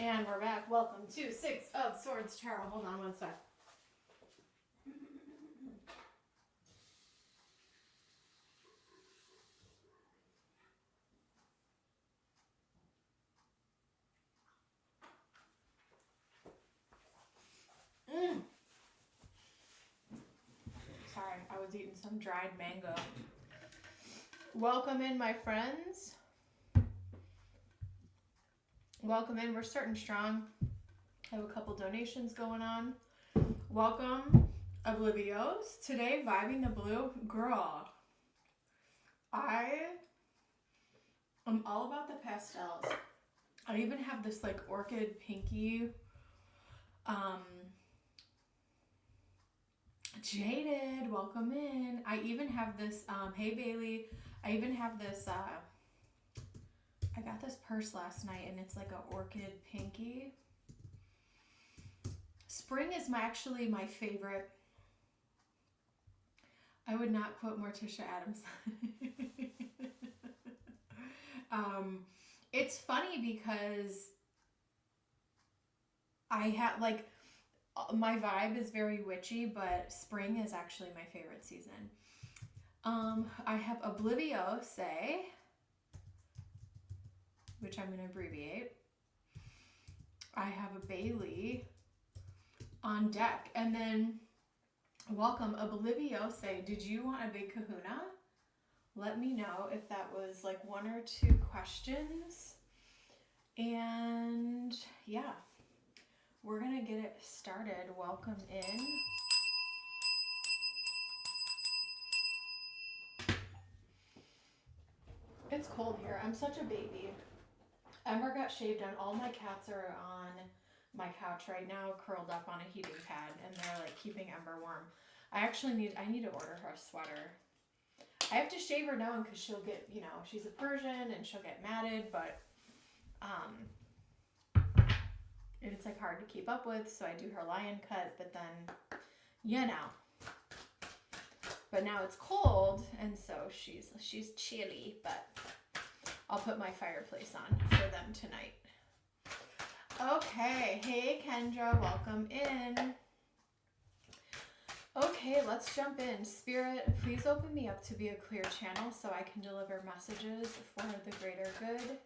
And we're back. Welcome to Six of Swords Tarot. Hold on one sec. Sorry, I was eating some dried mango. Welcome in, my friends. Welcome in. We're starting strong. I have a couple donations going on. Welcome, Oblivios. Today, vibing the blue. Girl, I am all about the pastels. I even have this like orchid pinky. Jaded, welcome in. I even have this, hey Bailey, I even have this, I got this purse last night and it's like a orchid pinky. Spring is actually my favorite. I would not quote Morticia Adams. It's funny because I have like, my vibe is very witchy, but spring is actually my favorite season. I have Obliviose, which I'm going to abbreviate. I have a Bailey on deck. And then, welcome, Obliviose. Did you want a big kahuna? Let me know if that was like one or two questions. And yeah. We're going to get it started. Welcome in. It's cold here. I'm such a baby. Ember got shaved and all my cats are on my couch right now, curled up on a heating pad, and they're like keeping Ember warm. I need to order her a sweater. I have to shave her down because she'll get, you know, she's a Persian and she'll get matted, but it's like hard to keep up with, so I do her lion cut, but then, you know. But now it's cold, and so she's chilly, but I'll put my fireplace on for them tonight. Okay, hey Kendra, welcome in. Okay, let's jump in. Spirit, please open me up to be a clear channel so I can deliver messages for the greater good.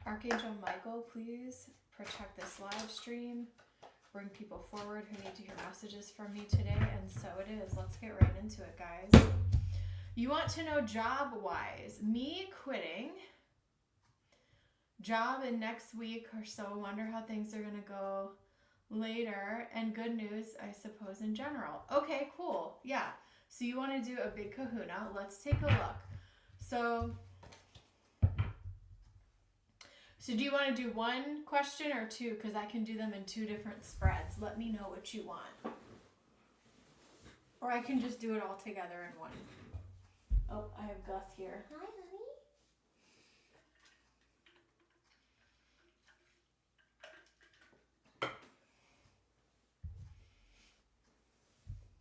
Archangel Michael, please protect this live stream. Bring people forward who need to hear messages from me today. And so it is. Let's get right into it, guys. You want to know job-wise. Me quitting. Job in next week or so. Wonder how things are going to go later. And good news, I suppose, in general. Okay, cool. Yeah. So you want to do a big kahuna. Let's take a look. So do you want to do one question or two? Because I can do them in two different spreads. Let me know what you want. Or I can just do it all together in one. Oh, I have Gus here. Hi, honey.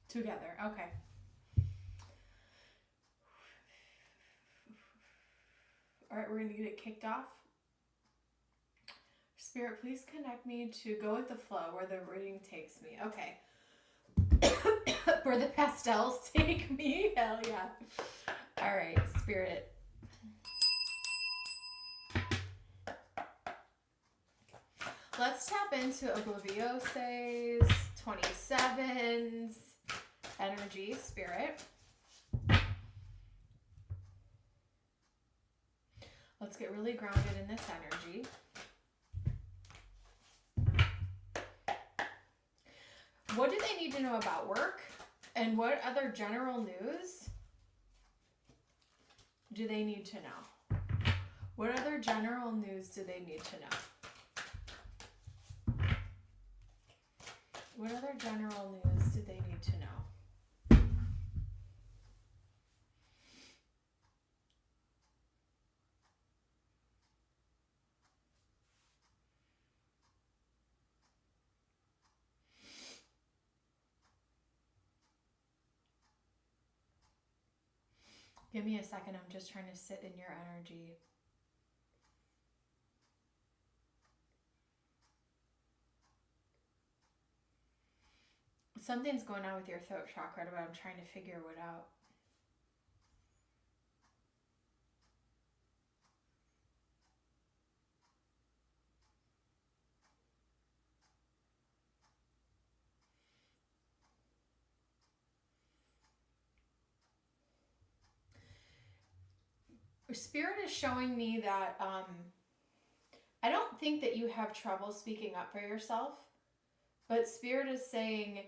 Together, okay. All right, we're going to get it kicked off. Spirit, please connect me to go with the flow where the reading takes me. Okay. Where the pastels take me? Hell yeah. All right, Spirit. Let's tap into Obliviose's 27's energy, Spirit. Let's get really grounded in this energy. What do they need to know about work? And what other general news do they need to know? What other general news do they need to know? What other general news do they need to know? Give me a second. I'm just trying to sit in your energy. Something's going on with your throat chakra, but I'm trying to figure it out. Spirit is showing me that I don't think that you have trouble speaking up for yourself, but Spirit is saying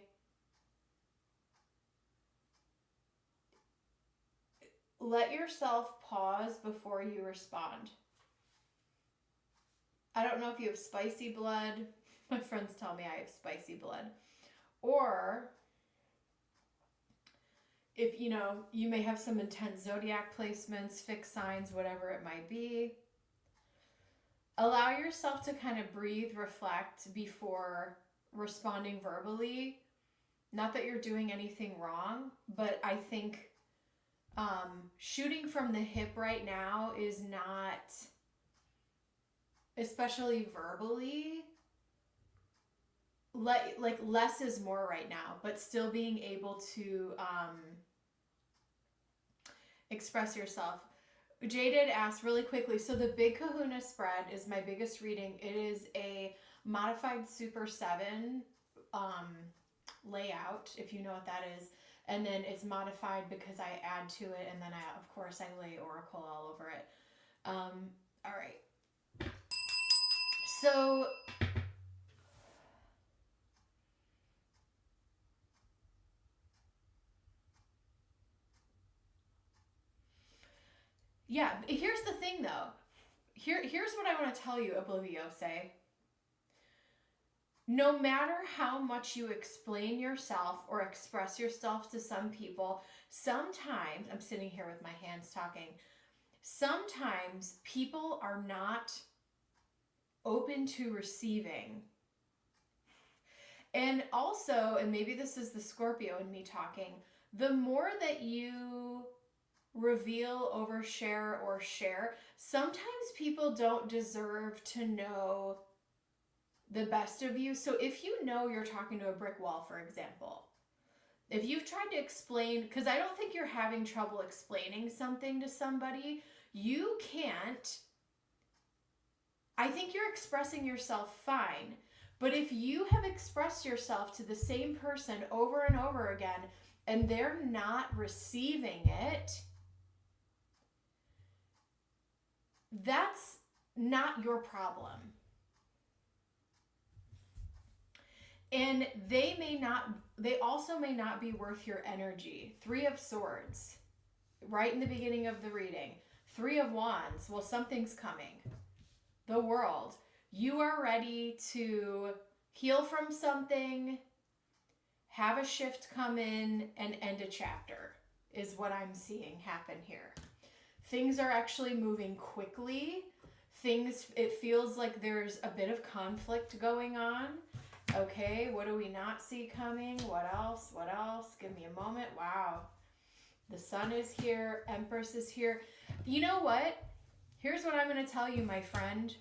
let yourself pause before you respond. I don't know if you have spicy blood. My friends tell me I have spicy blood. Or if, you know, you may have some intense zodiac placements, fixed signs, whatever it might be. Allow yourself to kind of breathe, reflect before responding verbally. Not that you're doing anything wrong, but I think shooting from the hip right now is not, especially verbally, like less is more right now, but still being able to express yourself. Jaded asked really quickly, so the Big Kahuna spread is my biggest reading. It is a modified Super 7 layout, if you know what that is. And then it's modified because I add to it, and then of course I lay Oracle all over it. All right. So yeah, here's the thing though. Here's what I want to tell you, Obliviose. No matter how much you explain yourself or express yourself to some people, sometimes, I'm sitting here with my hands talking, sometimes people are not open to receiving. And also, and maybe this is the Scorpio in me talking, the more that you reveal, overshare, or share, sometimes people don't deserve to know the best of you. So if you know you're talking to a brick wall, for example, if you've tried to explain, because I don't think you're having trouble explaining something to somebody, you can't. I think you're expressing yourself fine. But if you have expressed yourself to the same person over and over again, and they're not receiving it, that's not your problem. And they also may not be worth your energy. 3 of Swords, right in the beginning of the reading. 3 of Wands, well, something's coming. The World. You are ready to heal from something, have a shift come in, and end a chapter, is what I'm seeing happen here. Things are actually moving quickly. It feels like there's a bit of conflict going on. Okay, what do we not see coming? What else? What else? Give me a moment. Wow. The Sun is here. Empress is here. You know what? Here's what I'm going to tell you, my friend.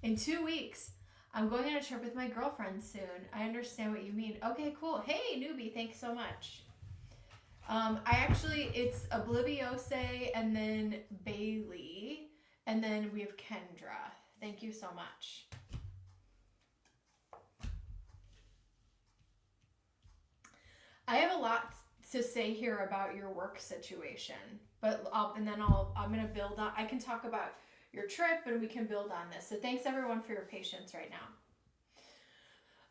In 2 weeks, I'm going on a trip with my girlfriend soon. I understand what you mean. Okay, cool. Hey, newbie, thanks so much. It's Obliviose and then Bailey, and then we have Kendra. Thank you so much. I have a lot to say here about your work situation, but I'm going to build on. I can talk about your trip and we can build on this. So thanks everyone for your patience right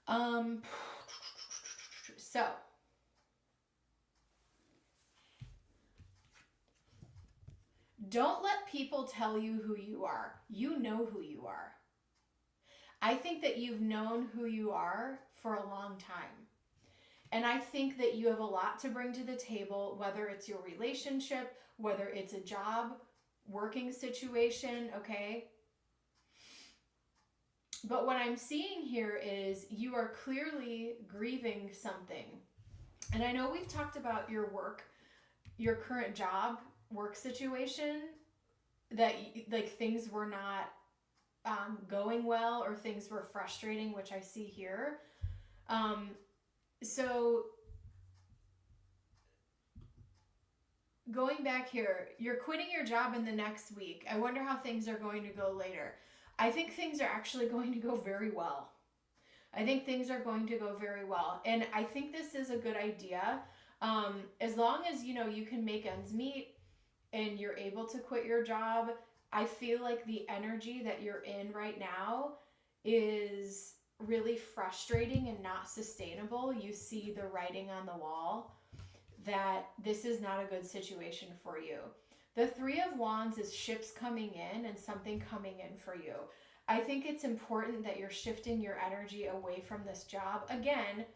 now. So don't let people tell you who you are. You know who you are. I think that you've known who you are for a long time. And I think that you have a lot to bring to the table, whether it's your relationship, whether it's a job, working situation, okay? But what I'm seeing here is you are clearly grieving something. And I know we've talked about your work, your current job, work situation, that like things were not going well or things were frustrating, which I see here. So going back here, you're quitting your job in the next week. I wonder how things are going to go later. I think things are actually going to go very well. I think things are going to go very well. And I think this is a good idea. As long as, you know, you can make ends meet and you're able to quit your job, I feel like the energy that you're in right now is really frustrating and not sustainable. You see the writing on the wall that this is not a good situation for you. The Three of Wands is ships coming in and something coming in for you. I think it's important that you're shifting your energy away from this job. Again,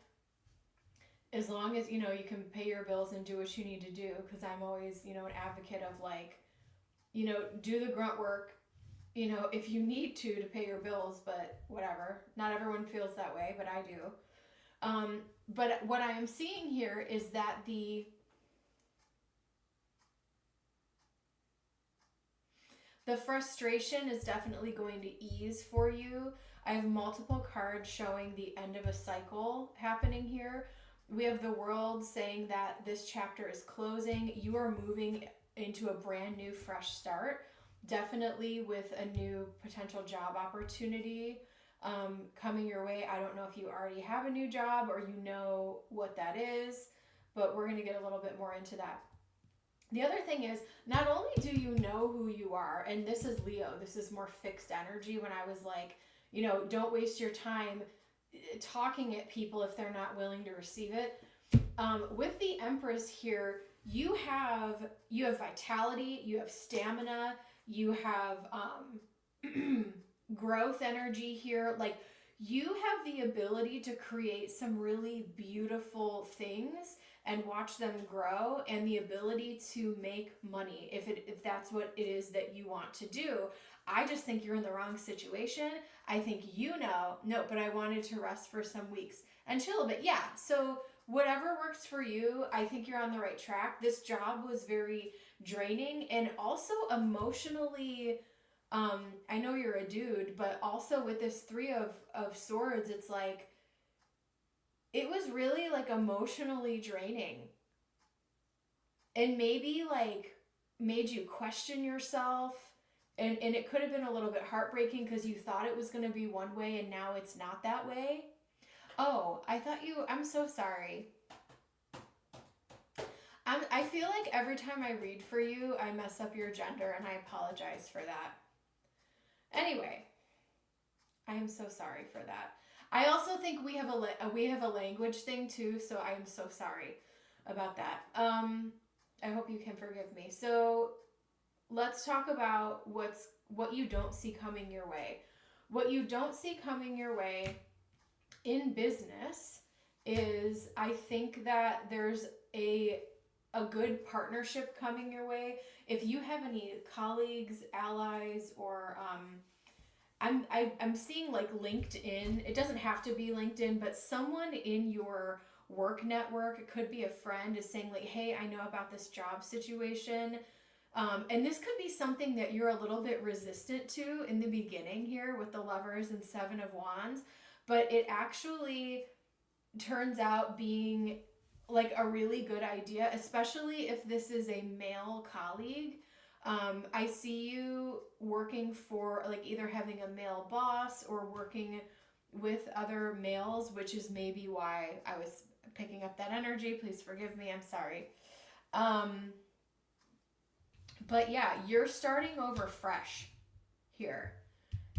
as long as, you know, you can pay your bills and do what you need to do, because I'm always, you know, an advocate of like, you know, do the grunt work, you know, if you need to pay your bills, but whatever. Not everyone feels that way, but I do. But what I am seeing here is that the frustration is definitely going to ease for you. I have multiple cards showing the end of a cycle happening here. We have the World saying that this chapter is closing. You are moving into a brand new, fresh start. Definitely with a new potential job opportunity coming your way. I don't know if you already have a new job or you know what that is, but we're going to get a little bit more into that. The other thing is, not only do you know who you are, and this is Leo, this is more fixed energy when I was like, you know, don't waste your time talking at people if they're not willing to receive it. With the Empress here, you have vitality, you have stamina, you have growth energy here. Like, you have the ability to create some really beautiful things and watch them grow, and the ability to make money if that's what it is that you want to do. I just think you're in the wrong situation. I think no, but I wanted to rest for some weeks and chill a bit. Yeah, so whatever works for you, I think you're on the right track. This job was very draining and also emotionally, I know you're a dude, but also with this Three of Swords, it's like, it was really like emotionally draining and maybe like made you question yourself. And it could have been a little bit heartbreaking because you thought it was going to be one way and now it's not that way. Oh, I'm so sorry. I feel like every time I read for you, I mess up your gender, and I apologize for that. Anyway, I am so sorry for that. I also think we have a language thing too, so I am so sorry about that. I hope you can forgive me. So let's talk about what you don't see coming your way. What you don't see coming your way in business is, I think that there's a good partnership coming your way. If you have any colleagues, allies, or I'm seeing like LinkedIn. It doesn't have to be LinkedIn, but someone in your work network, it could be a friend, is saying like, hey, I know about this job situation. And this could be something that you're a little bit resistant to in the beginning here with the Lovers and Seven of Wands, but it actually turns out being like a really good idea, especially if this is a male colleague. I see you working for like either having a male boss or working with other males, which is maybe why I was picking up that energy. Please forgive me. I'm sorry. But yeah, you're starting over fresh here.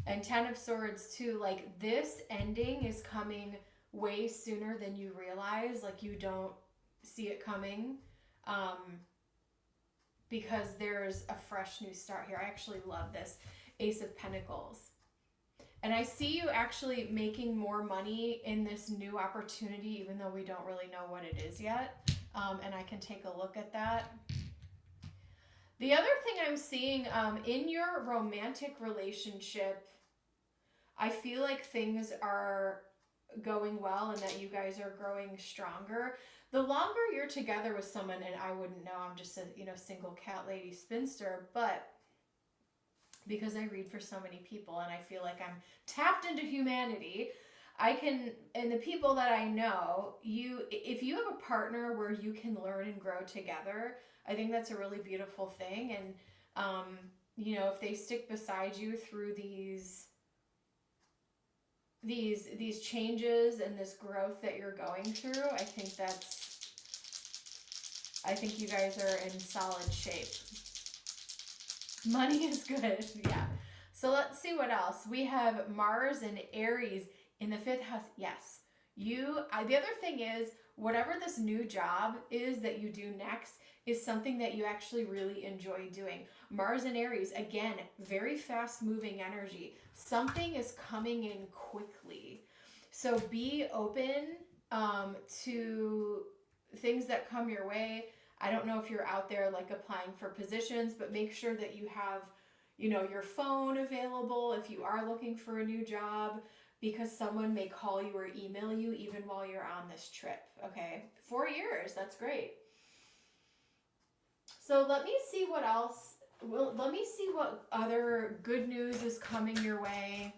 And Ten of Swords too, like this ending is coming way sooner than you realize. Like you don't see it coming. Because there's a fresh new start here. I actually love this Ace of Pentacles. And I see you actually making more money in this new opportunity, even though we don't really know what it is yet. And I can take a look at that. The other thing I'm seeing in your romantic relationship, I feel like things are going well and that you guys are growing stronger. The longer you're together with someone, and I wouldn't know, I'm just a single cat lady spinster, but because I read for so many people and I feel like I'm tapped into humanity, and the people that I know, if you have a partner where you can learn and grow together, I think that's a really beautiful thing. And, if they stick beside you through these changes and this growth that you're going through, I think you guys are in solid shape. Money is good. Yeah. So let's see what else. We have Mars and Aries in the 5th house. Yes. The other thing is, whatever this new job is that you do next is something that you actually really enjoy doing. Mars and Aries, again, very fast moving energy. Something is coming in quickly. So be open to things that come your way. I don't know if you're out there like applying for positions, but make sure that you have, your phone available if you are looking for a new job, because someone may call you or email you even while you're on this trip. Okay. 4 years. That's great. So let me see what else. Well, let me see what other good news is coming your way.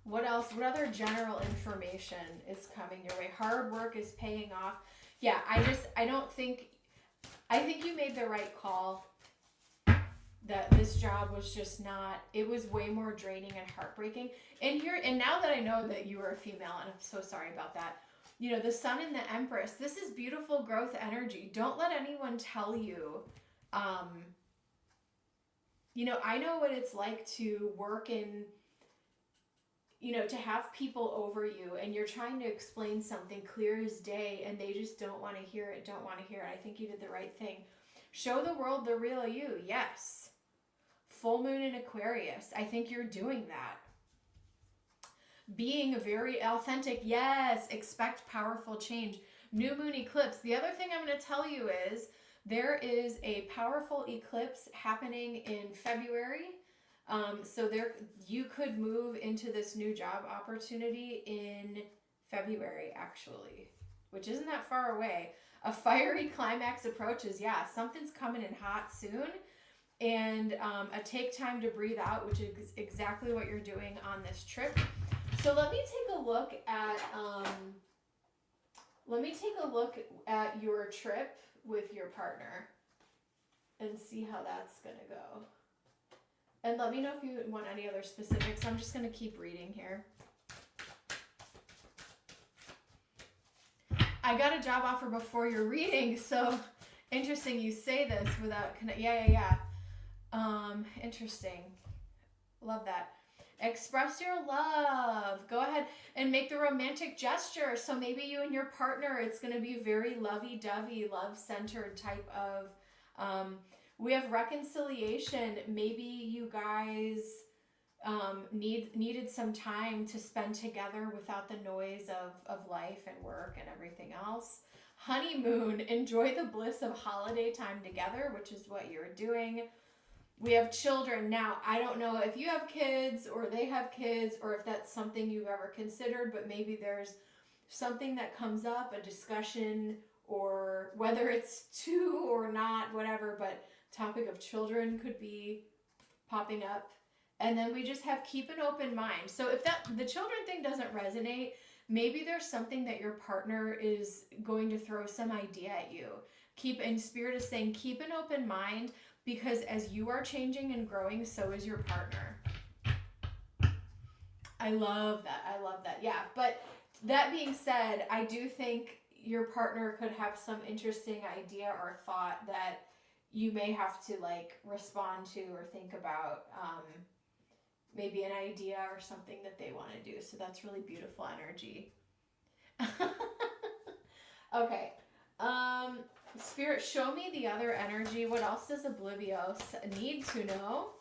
What else? What other general information is coming your way? Hard work is paying off. Yeah, I think you made the right call. That this job was just not, it was way more draining and heartbreaking. And now that I know that you are a female, and I'm so sorry about that, the Sun and the Empress, this is beautiful growth energy. Don't let anyone tell you, I know what it's like to work in, to have people over you and you're trying to explain something clear as day and they just don't want to hear it. I think you did the right thing. Show the world the real you. Yes. Full moon in Aquarius. I think you're doing that. Being very authentic. Yes. Expect powerful change. New moon eclipse. The other thing I'm going to tell you is there is a powerful eclipse happening in February. So you could move into this new job opportunity in February, actually, which isn't that far away. A fiery climax approaches. Yeah, something's coming in hot soon. And a take time to breathe out, which is exactly what you're doing on this trip. So let me take a look at your trip with your partner and see how that's gonna go. And let me know if you want any other specifics. I'm just gonna keep reading here. I got a job offer before your reading, so interesting you say this without yeah. Interesting. Love that. Express your love. Go ahead and make the romantic gesture. So maybe you and your partner, it's going to be very lovey-dovey, love-centered type of, we have reconciliation. Maybe you guys needed some time to spend together without the noise of life and work and everything else. Honeymoon. Enjoy the bliss of holiday time together, which is what you're doing. We have children. Now, I don't know if you have kids or they have kids or if that's something you've ever considered, but maybe there's something that comes up, a discussion, or whether it's two or not, whatever, but topic of children could be popping up. And then we just have keep an open mind. So if the children thing doesn't resonate, maybe there's something that your partner is going to throw some idea at you. Spirit is saying keep an open mind, because as you are changing and growing, so is your partner. I love that. Yeah. But that being said, I do think your partner could have some interesting idea or thought that you may have to respond to or think about, maybe an idea or something that they want to do. So that's really beautiful energy. Okay. Spirit, show me the other energy. What else does Oblivious need to know?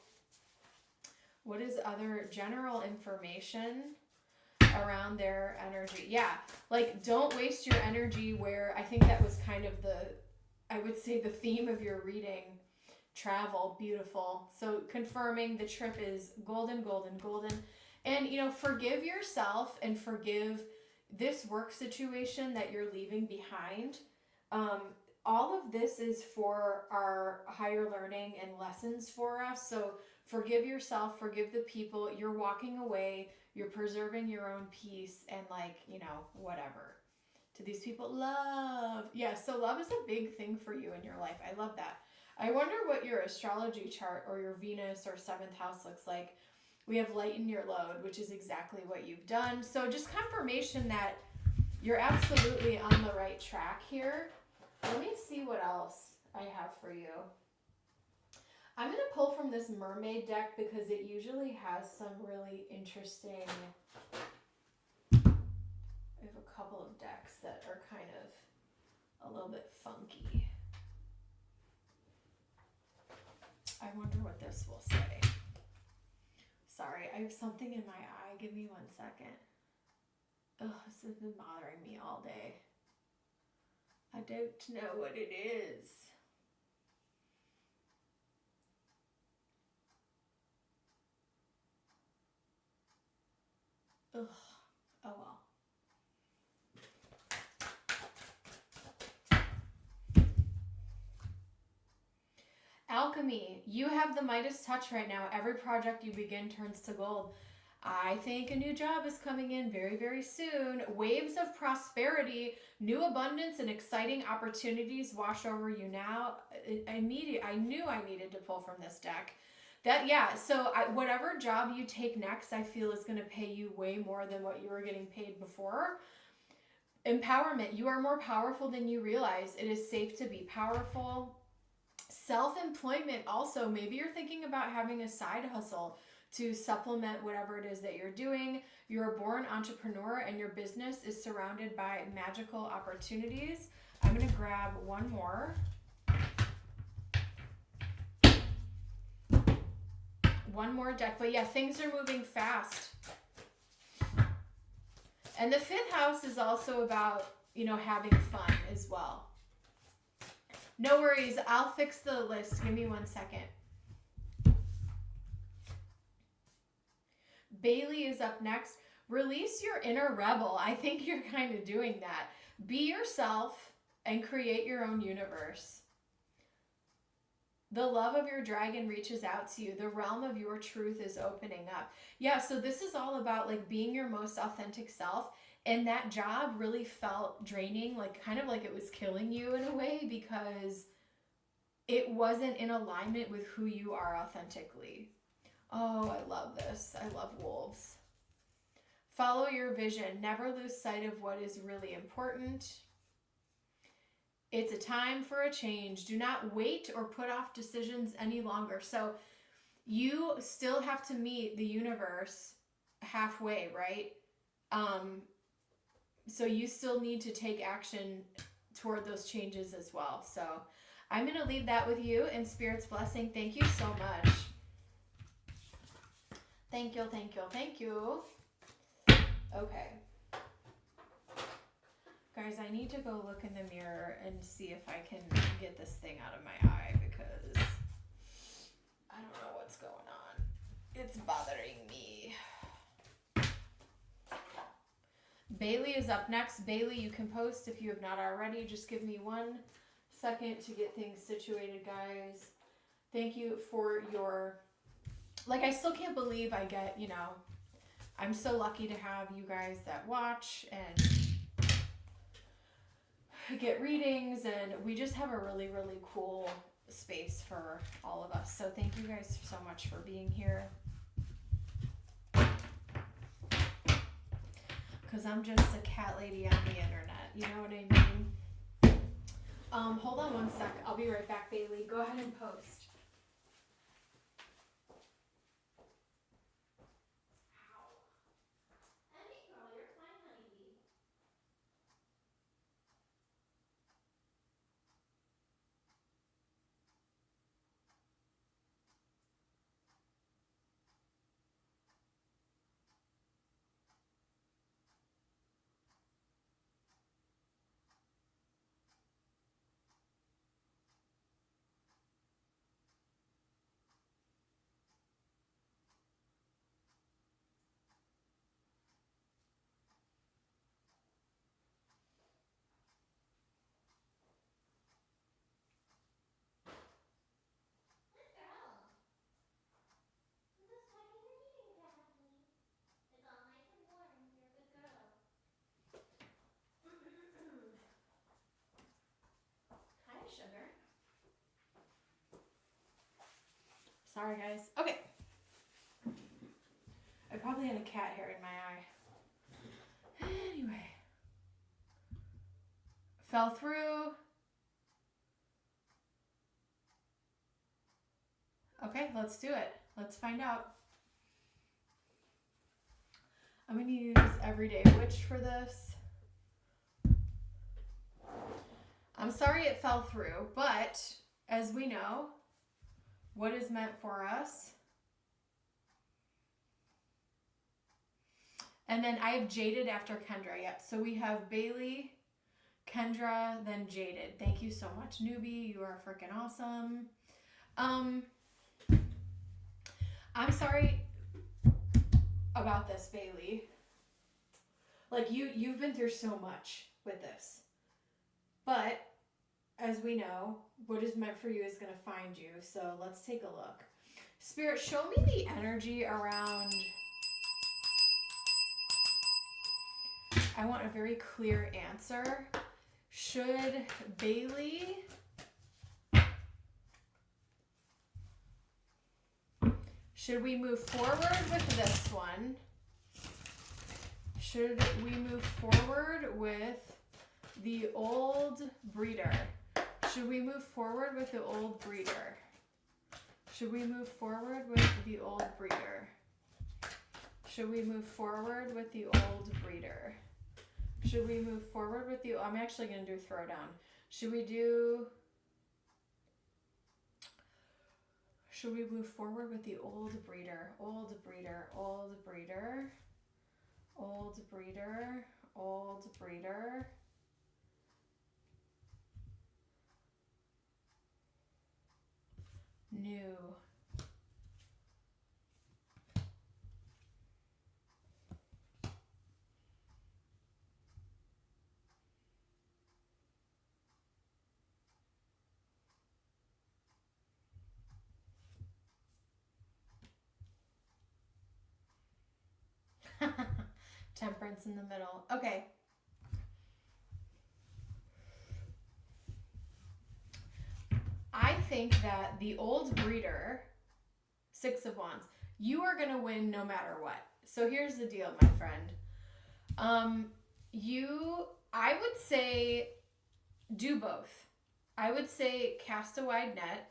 What is other general information around their energy? Yeah, don't waste your energy where I think that was kind of I would say the theme of your reading. Travel, beautiful. So confirming the trip is golden, golden, golden. And, forgive yourself and forgive this work situation that you're leaving behind. All of this is for our higher learning and lessons for us. So Forgive yourself, forgive the people. You're walking away, you're preserving your own peace, and like, you know, whatever. To these people, love. Yeah, so love is a big thing for you in your life. I love that. I wonder what your astrology chart or your Venus or 7th house looks like. We have lighten your load, which is exactly what you've done. So just confirmation that you're absolutely on the right track here. Let me see what else I have for you. I'm going to pull from this mermaid deck because it usually has some really interesting... I have a couple of decks that are kind of a little bit funky. I wonder what this will say. Sorry, I have something in my eye. Give me 1 second. Ugh, this has been bothering me all day. I don't know what it is. Ugh, oh well. Alchemy, you have the Midas touch right now. Every project you begin turns to gold. I think a new job is coming in very, very soon. Waves of prosperity, new abundance, and exciting opportunities wash over you now. I knew I needed to pull from this deck. So whatever job you take next, I feel is going to pay you way more than what you were getting paid before. Empowerment, you are more powerful than you realize. It is safe to be powerful. Self-employment also, maybe you're thinking about having a side hustle to supplement whatever it is that you're doing. You're a born entrepreneur and your business is surrounded by magical opportunities. I'm going to grab one more. One more deck, but yeah, things are moving fast. And the 5th house is also about, you know, having fun as well. No worries, I'll fix the list. Give me 1 second. Bailey is up next. Release your inner rebel. I think you're kind of doing that. Be yourself and create your own universe. The love of your dragon reaches out to you. The realm of your truth is opening up. Yeah, so this is all about like being your most authentic self. And that job really felt draining, like kind of like it was killing you in a way because it wasn't in alignment with who you are authentically. Oh, I love this. I love wolves. Follow your vision. Never lose sight of what is really important. It's a time for a change. Do not wait or put off decisions any longer. So you still have to meet the universe halfway, right? So you still need to take action toward those changes as well. So I'm going to leave that with you in Spirit's blessing. Thank you so much. Thank you, thank you, thank you. Okay. Guys, I need to go look in the mirror and see if I can get this thing out of my eye because I don't know what's going on. It's bothering me. Bailey is up next. Bailey, you can post if you have not already. Just give me 1 second to get things situated, guys. Thank you for your... Like, I still can't believe I get, you know... I'm so lucky to have you guys that watch and get readings, and we just have a really, really cool space for all of us. So thank you guys so much for being here. Because I'm just a cat lady on the internet, you know what I mean? Hold on 1 sec. I'll be right back, Bailey. Go ahead and post. Sorry, guys. Okay. I probably had a cat hair in my eye. Anyway. Fell through. Okay, let's do it. Let's find out. I'm going to use Everyday Witch for this. I'm sorry it fell through, but as we know, what is meant for us. And then I have Jaded after Kendra. Yep. So we have Bailey, Kendra, then Jaded. Thank you so much, newbie. You are freaking awesome. I'm sorry about this, Bailey. Like you've been through so much with this. But as we know, what is meant for you is going to find you. So let's take a look. Spirit, show me the energy around. I want a very clear answer. Should Bailey should we move forward with this one? Should we move forward with the old breeder? Should we move forward with the old breeder? Should we move forward with the old breeder? Should we move forward with the old breeder? Should we move forward with the... I'm actually going to do throwdown. Should we move forward with the old breeder? Old breeder, old breeder, old breeder, old breeder. New. Temperance in the middle. Okay. I think that the old breeder, Six of Wands, you are going to win no matter what. So here's the deal, my friend. I would say do both. I would say cast a wide net.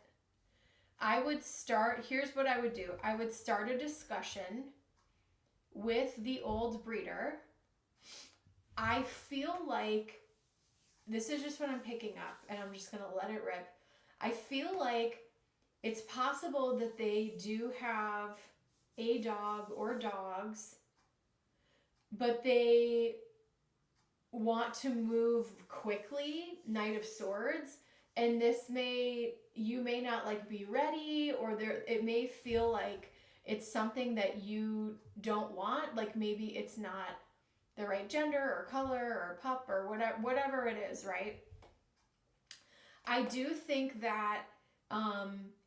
Here's what I would do. I would start a discussion with the old breeder. I feel like, this is just what I'm picking up, and I'm just going to let it rip. I feel like it's possible that they do have a dog or dogs, but they want to move quickly, Knight of Swords, and you may not like be ready, or it may feel like it's something that you don't want, like maybe it's not the right gender or color or pup or whatever it is, right? I do think that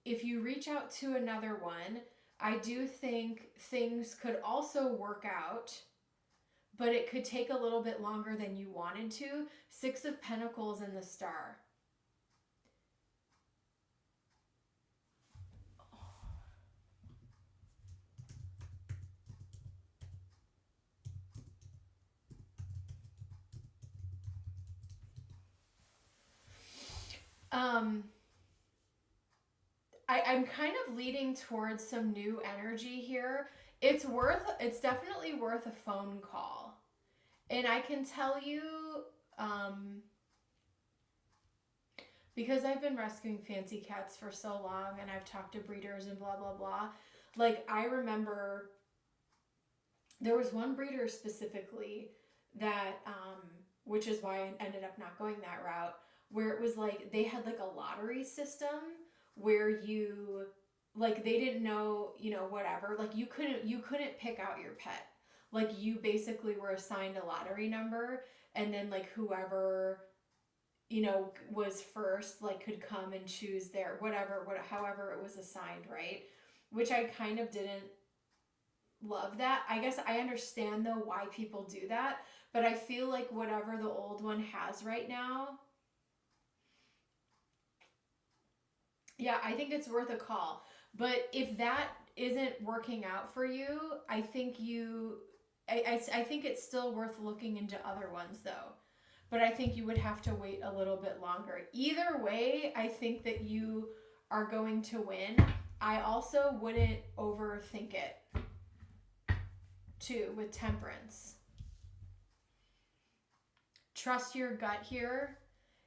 if you reach out to another one, I do think things could also work out, but it could take a little bit longer than you wanted to. Six of Pentacles and the Star. I'm kind of leading towards some new energy here. It's definitely worth a phone call. And I can tell you, because I've been rescuing fancy cats for so long and I've talked to breeders and blah, blah, blah. Like, I remember there was one breeder specifically that, which is why I ended up not going that route, where it was like, they had like a lottery system where you, like, they didn't know, whatever, like you couldn't pick out your pet. Like, you basically were assigned a lottery number, and then like whoever, was first, like, could come and choose their however it was assigned, right? Which I kind of didn't love that. I guess I understand though why people do that, but I feel like whatever the old one has right now, yeah, I think it's worth a call. But if that isn't working out for you, I think I think it's still worth looking into other ones though. But I think you would have to wait a little bit longer. Either way, I think that you are going to win. I also wouldn't overthink it too with temperance. Trust your gut here.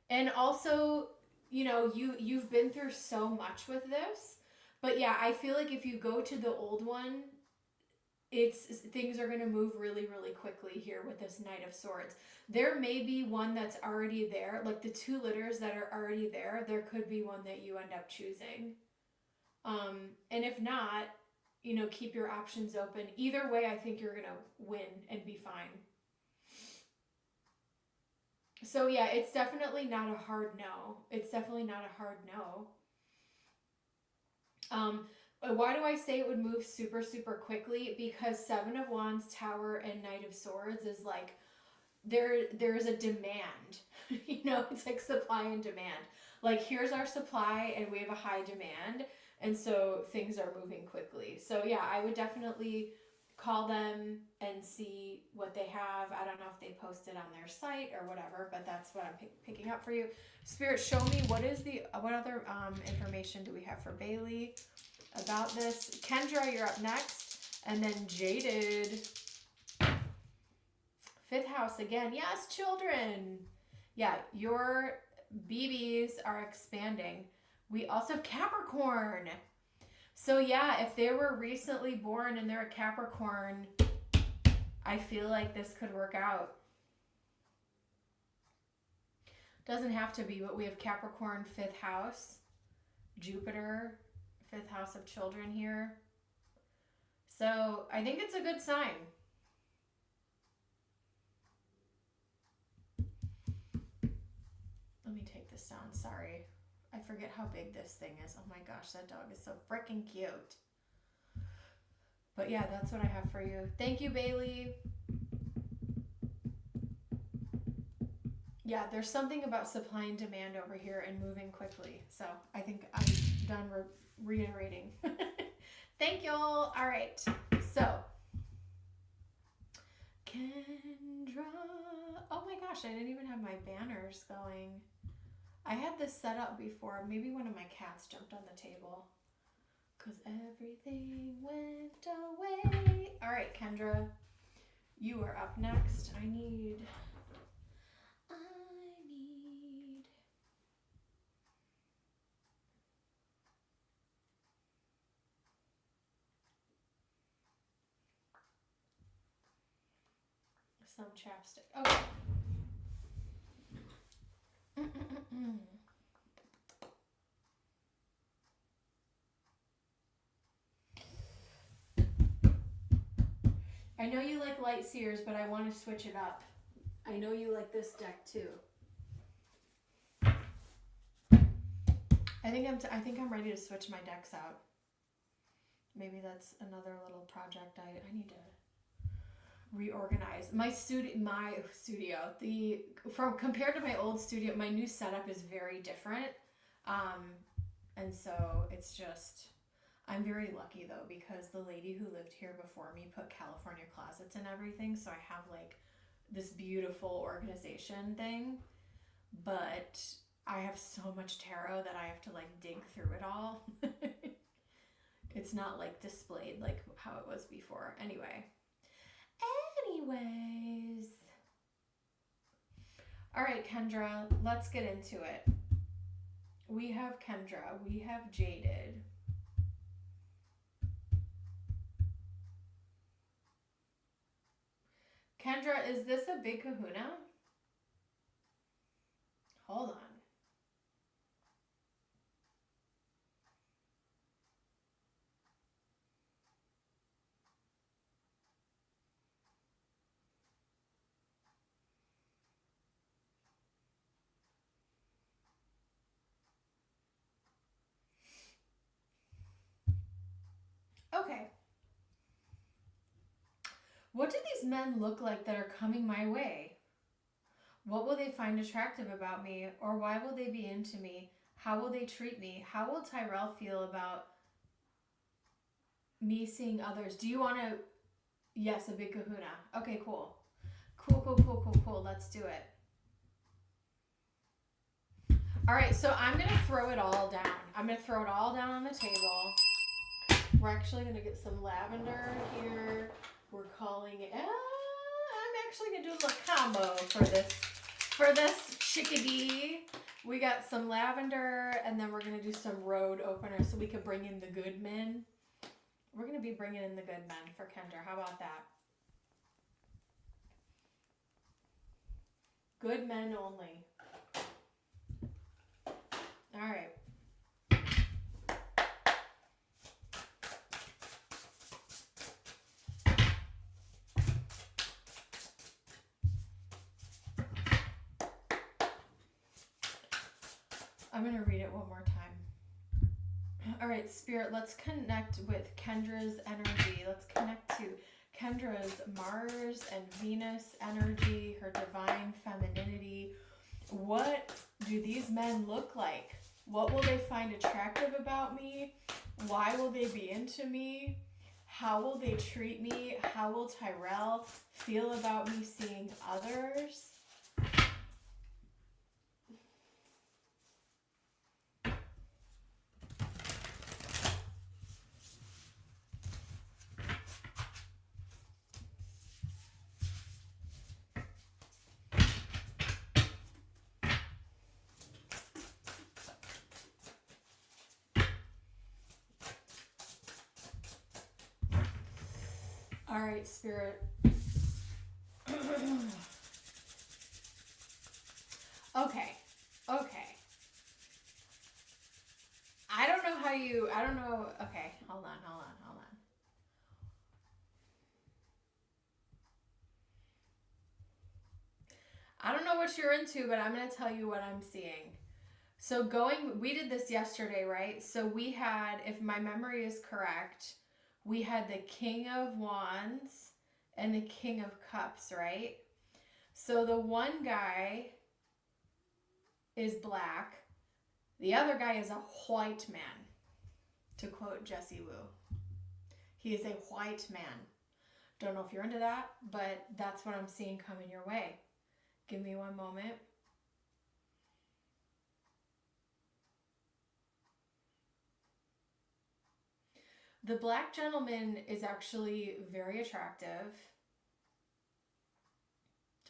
And also, you know, you've been through so much with this. But yeah, I feel like if you go to the old one, things are going to move really, really quickly here with this Knight of Swords. There may be one that's already there, like the 2 litters that are already there. There could be one that you end up choosing. And if not, you know, keep your options open. Either way, I think you're going to win and be fine. So yeah, it's definitely not a hard no. It's definitely not a hard no. Why do I say it would move super, super quickly? Because 7 of Wands, Tower, and Knight of Swords is like, there's a demand. You know, it's like supply and demand. Like, here's our supply and we have a high demand. And so things are moving quickly. So yeah, I would definitely call them and see what they have. I don't know if they post it on their site or whatever, but that's what I'm picking up for you. Spirit, show me what other information do we have for Bailey about this. Kendra, you're up next. And then Jaded. 5th house again. Yes, children. Yeah, your BBs are expanding. We also have Capricorn. So yeah, if they were recently born and they're a Capricorn, I feel like this could work out. Doesn't have to be, but we have Capricorn 5th house, Jupiter 5th house of children here. So I think it's a good sign. Let me take this down, sorry. I forget how big this thing is. Oh my gosh, that dog is so freaking cute. But yeah, that's what I have for you. Thank you, Bailey. Yeah, there's something about supply and demand over here and moving quickly. So I think I'm done reiterating. Thank y'all. All right. So, Kendra. Oh my gosh, I didn't even have my banners going. I had this set up before. Maybe one of my cats jumped on the table. Because everything went away. All right, Kendra. You are up next. I need some chapstick. Okay. I know you like light seers, but I want to switch it up. I know you like this deck too. I think I'm ready to switch my decks out. Maybe that's another little project I need to reorganize. My studio, compared to my old studio, my new setup is very different. And so it's just, I'm very lucky though, because the lady who lived here before me put California closets and everything. So I have like this beautiful organization thing, but I have so much tarot that I have to like dig through it all. It's not like displayed like how it was before. Anyways. All right, Kendra, let's get into it. We have Kendra, we have Jaded. Kendra, is this a big kahuna? Hold on. Okay. What do these men look like that are coming my way? What will they find attractive about me? Or why will they be into me? How will they treat me? How will Tyrell feel about Me seeing others. Do you want to... Yes, a big kahuna. Okay, cool. Cool. Let's do it. All right, so I'm going to throw it all down. I'm going to throw it all down on the table. We're actually going to get some lavender here. We're calling it... I'm actually going to do a little combo for this chickadee. We got some lavender, and then we're going to do some road opener so we can bring in the good men. We're going to be bringing in the good men for Kendra. How about that? Good men only. All right. I'm going to read it one more time. All right, Spirit, let's connect with Kendra's energy. Let's connect to Kendra's Mars and Venus energy, her divine femininity. What do these men look like? What will they find attractive about me? Why will they be into me? How will they treat me? How will Tyrell feel about me seeing others? All right, Spirit. Okay. I don't know. Okay, hold on. I don't know what you're into, but I'm going to tell you what I'm seeing. So we did this yesterday, right? So we had, if my memory is correct, we had the King of Wands and the King of Cups, right? So the one guy is black. The other guy is a white man, to quote Jessie Wu. He is a white man. Don't know if you're into that, but that's what I'm seeing coming your way. Give me one moment. The black gentleman is actually very attractive.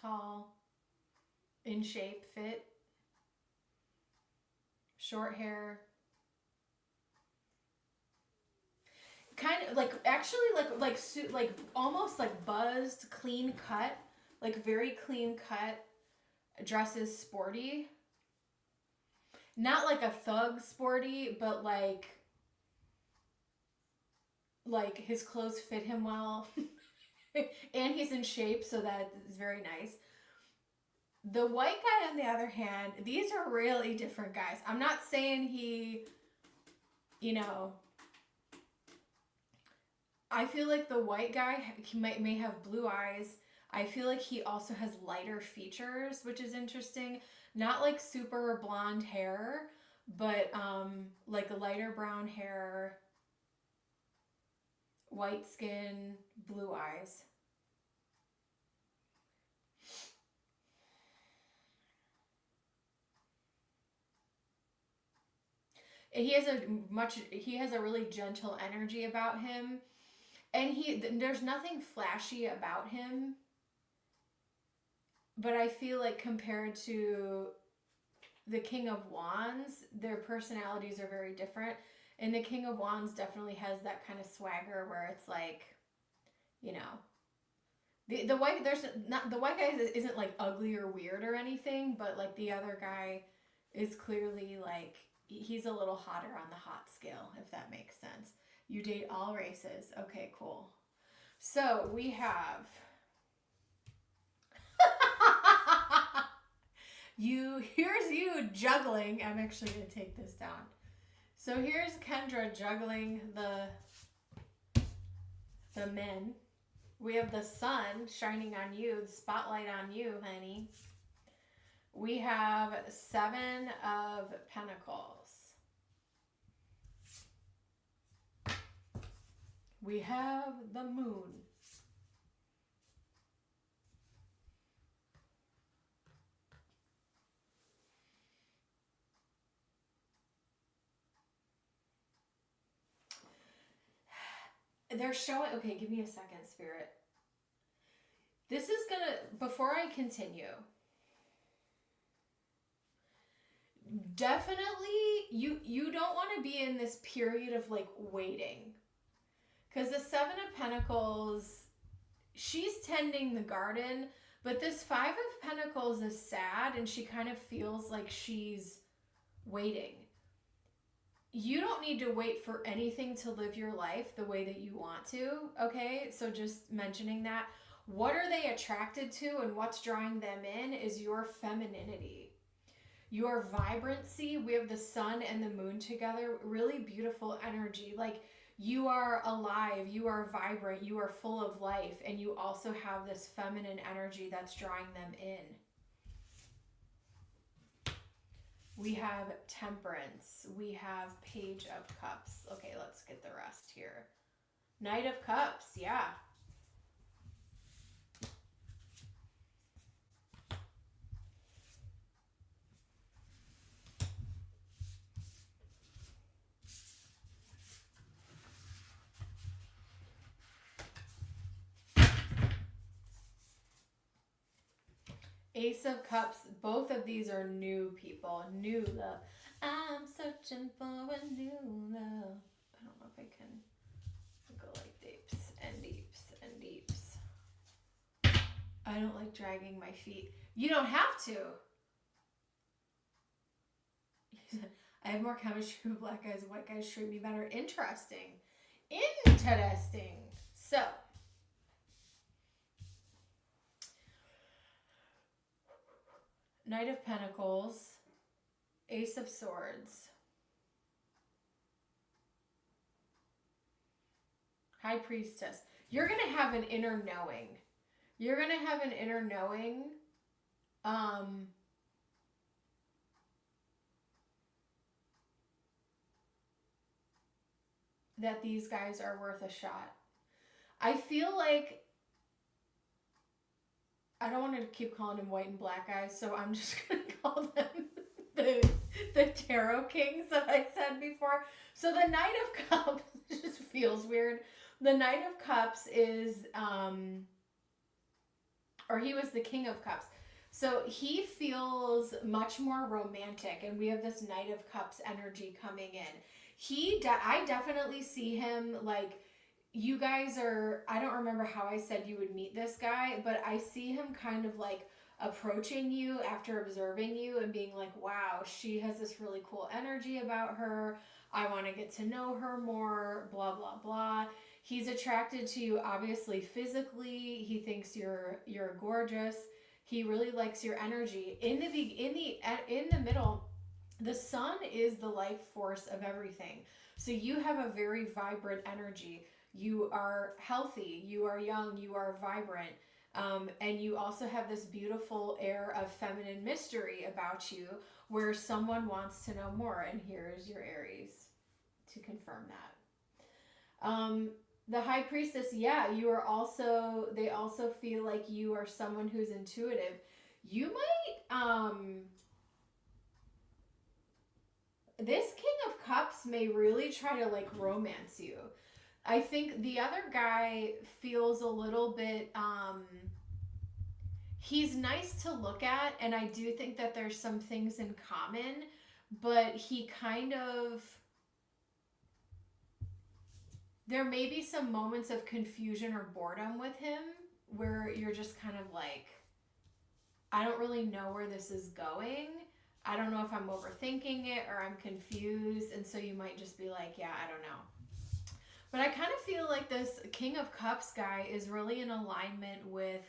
Tall, in shape, fit, short hair. Kind of like, actually like almost like buzzed, clean cut, like very clean cut, dresses sporty. Not like a thug sporty, but like his clothes fit him well. And he's in shape, so that is very nice. The white guy, on the other hand, these are really different guys. I'm not saying he, I feel like the white guy, he may have blue eyes. I feel like he also has lighter features, which is interesting. Not like super blonde hair, but like a lighter brown hair, white skin, blue eyes. He has a really gentle energy about him. And there's nothing flashy about him. But I feel like compared to the King of Wands, their personalities are very different. And the King of Wands definitely has that kind of swagger where it's like, the white guy isn't like ugly or weird or anything, but like the other guy is clearly like, he's a little hotter on the hot scale, if that makes sense. You date all races. Okay, cool. So we have here's you juggling. I'm actually going to take this down. So here's Kendra juggling the men. We have the sun shining on you, the spotlight on you, honey. We have 7 of Pentacles. We have the Moon. They're showing, okay, give me a second, Spirit. This is gonna, before I continue, definitely you don't want to be in this period of like waiting. Because the Seven of Pentacles, she's tending the garden, but this Five of Pentacles is sad and she kind of feels like she's waiting. You don't need to wait for anything to live your life the way that you want to, okay? So just mentioning that. What are they attracted to and what's drawing them in is your femininity, your vibrancy. We have the sun and the moon together, really beautiful energy. Like you are alive, you are vibrant, you are full of life, and you also have this feminine energy that's drawing them in. We have Temperance. We have Page of Cups. Okay, let's get the rest here. Knight of Cups, yeah. Ace of Cups, both of these are new people, new love. I'm searching for a new love. I don't know if I can go like deeps and deeps and deeps. I don't like dragging my feet. You don't have to. I have more chemistry with black guys. White guys treat me better. Interesting. Interesting. So, Knight of Pentacles, Ace of Swords, High Priestess. You're going to have an inner knowing. You're going to have an inner knowing. That these guys are worth a shot. I feel like I don't want to keep calling them white and black guys, so I'm just going to call them the Tarot Kings that I said before. So the Knight of Cups just feels weird. The Knight of Cups is, or he was the King of Cups. So he feels much more romantic, and we have this Knight of Cups energy coming in. I definitely see him like, you guys are, I don't remember how I said you would meet this guy, but I see him kind of like approaching you after observing you and being like, wow, she has this really cool energy about her. I want to get to know her more, blah, blah, blah. He's attracted to you, obviously, physically. He thinks you're gorgeous. He really likes your energy. In the middle, the sun is the life force of everything. So you have a very vibrant energy. You are healthy, you are young, you are vibrant, and you also have this beautiful air of feminine mystery about you where someone wants to know more, and here's your Aries to confirm that. The High Priestess, yeah, you are also, they also feel like you are someone who's intuitive. You might, this King of Cups may really try to like romance you. I think the other guy feels a little bit, he's nice to look at, and I do think that there's some things in common, but he kind of, there may be some moments of confusion or boredom with him where you're just kind of like, I don't really know where this is going. I don't know if I'm overthinking it or I'm confused, and so you might just be like, yeah, I don't know. But I kind of feel like this King of Cups guy is really in alignment with,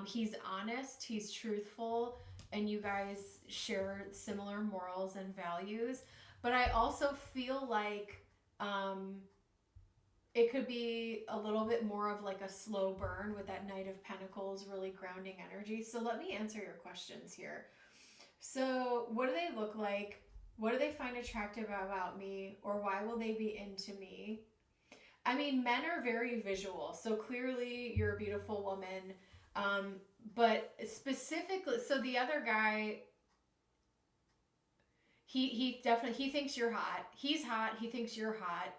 he's honest, he's truthful, and you guys share similar morals and values. But I also feel like it could be a little bit more of like a slow burn with that Knight of Pentacles, really grounding energy. So let me answer your questions here. So what do they look like? What do they find attractive about me? Or why will they be into me? I mean, men are very visual, so clearly you're a beautiful woman. But specifically, so the other guy, he definitely, he thinks you're hot. He's hot, he thinks you're hot.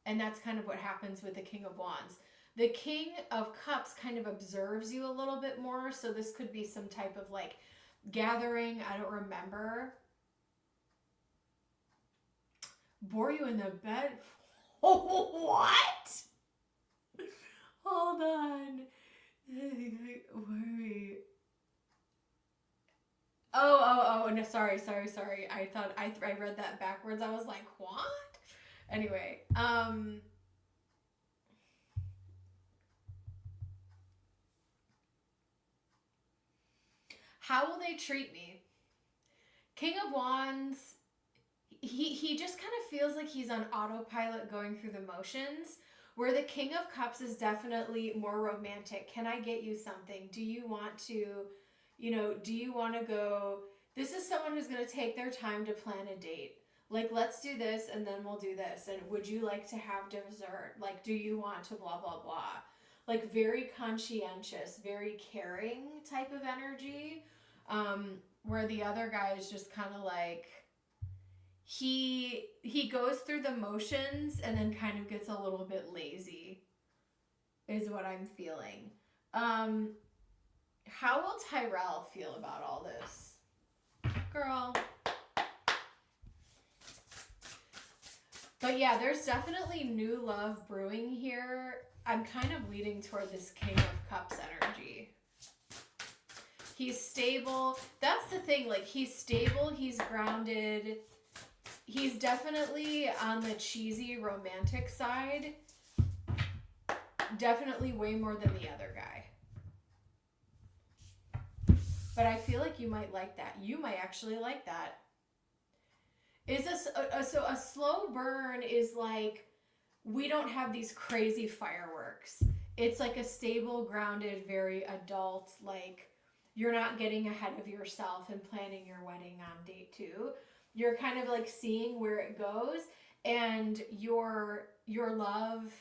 And that's kind of what happens with the King of Wands. The King of Cups kind of observes you a little bit more, so this could be some type of like gathering, I don't remember. Bore you in the bed? What? Hold on. Worry. Oh, no, sorry. I thought I read that backwards. I was like, what? Anyway, how will they treat me? King of Wands, he just kind of feels like he's on autopilot going through the motions, where the King of Cups is definitely more romantic. Can I get you something? Do you want to, do you want to go? This is someone who's going to take their time to plan a date. Like, let's do this and then we'll do this. And would you like to have dessert? Like, do you want to blah, blah, blah? Like, very conscientious, very caring type of energy. Where the other guy is just kind of like, he goes through the motions and then kind of gets a little bit lazy, is what I'm feeling. How will Tyrell feel about all this? Girl. But yeah, there's definitely new love brewing here. I'm kind of leading toward this King of Cups energy. He's stable. That's the thing. Like, he's stable. He's grounded. He's definitely on the cheesy romantic side. Definitely way more than the other guy. But I feel like you might like that. You might actually like that. Is this so a slow burn is like, we don't have these crazy fireworks. It's like a stable, grounded, very adult, like, you're not getting ahead of yourself and planning your wedding on date 2. You're kind of like seeing where it goes, and your love,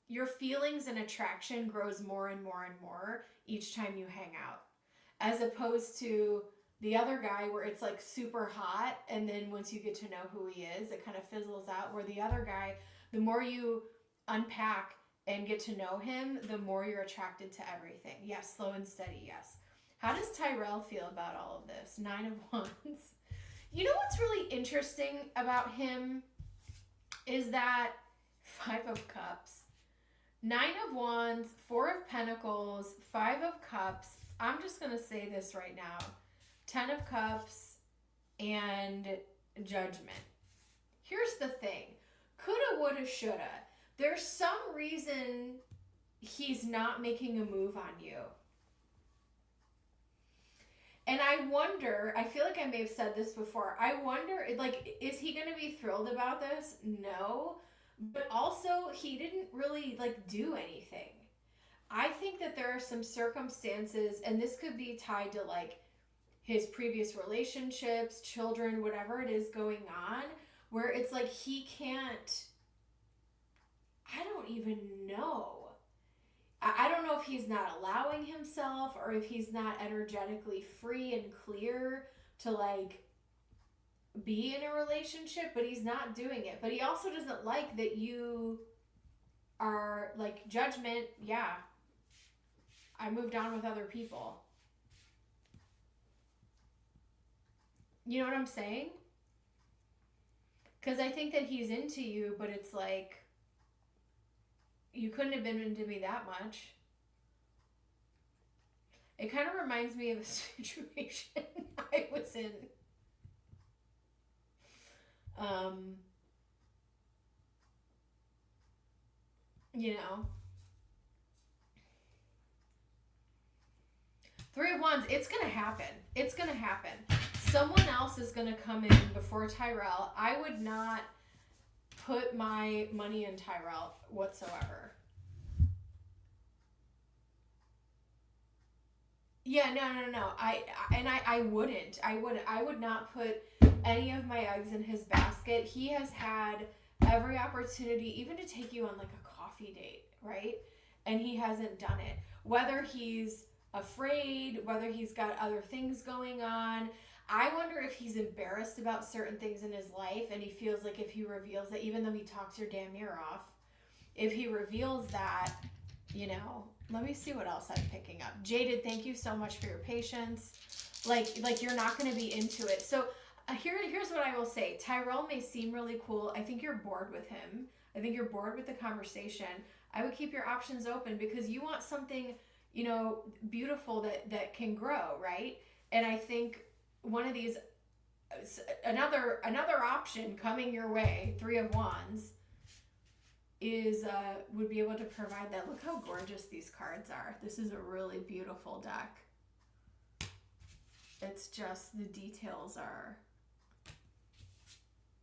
your feelings and attraction grows more and more and more each time you hang out. As opposed to the other guy where it's like super hot, and then once you get to know who he is, it kind of fizzles out. Where the other guy, the more you unpack and get to know him, the more you're attracted to everything. Yes, slow and steady, yes. How does Tyrell feel about all of this? 9 of Wands. You know what's really interesting about him is that 5 of Cups, 9 of Wands, 4 of Pentacles, 5 of Cups. I'm just going to say this right now. 10 of Cups and Judgment. Here's the thing. Coulda, woulda, shoulda. There's some reason he's not making a move on you. And I wonder, I feel like I may have said this before, I wonder, like, is he going to be thrilled about this? No. But also, he didn't really, like, do anything. I think that there are some circumstances, and this could be tied to, like, his previous relationships, children, whatever it is going on, where it's like he can't, I don't even know. I don't know if he's not allowing himself or if he's not energetically free and clear to, like, be in a relationship, but he's not doing it. But he also doesn't like that you are, like, Judgment, yeah, I moved on with other people. You know what I'm saying? Because I think that he's into you, but it's like, you couldn't have been into me that much. It kind of reminds me of a situation I was in. You know. 3 of Wands, it's going to happen. It's going to happen. Someone else is going to come in before Tyrell. I would not put my money in Tyrell whatsoever. Yeah, no. I wouldn't. I would not put any of my eggs in his basket. He has had every opportunity, even to take you on, like, a coffee coffee date, right? And he hasn't done it. Whether he's afraid, whether he's got other things going on. I wonder if he's embarrassed about certain things in his life and he feels like if he reveals that, even though he talks your damn ear off, if he reveals that, you know, let me see what else I'm picking up. Jaded, thank you so much for your patience. Like you're not going to be into it. So here's what I will say. Tyrell may seem really cool. I think you're bored with him. I think you're bored with the conversation. I would keep your options open because you want something, you know, beautiful that can grow, right? And I think one of these, another option coming your way, 3 of Wands, is would be able to provide that. Look how gorgeous these cards are. This is a really beautiful deck. It's just the details are,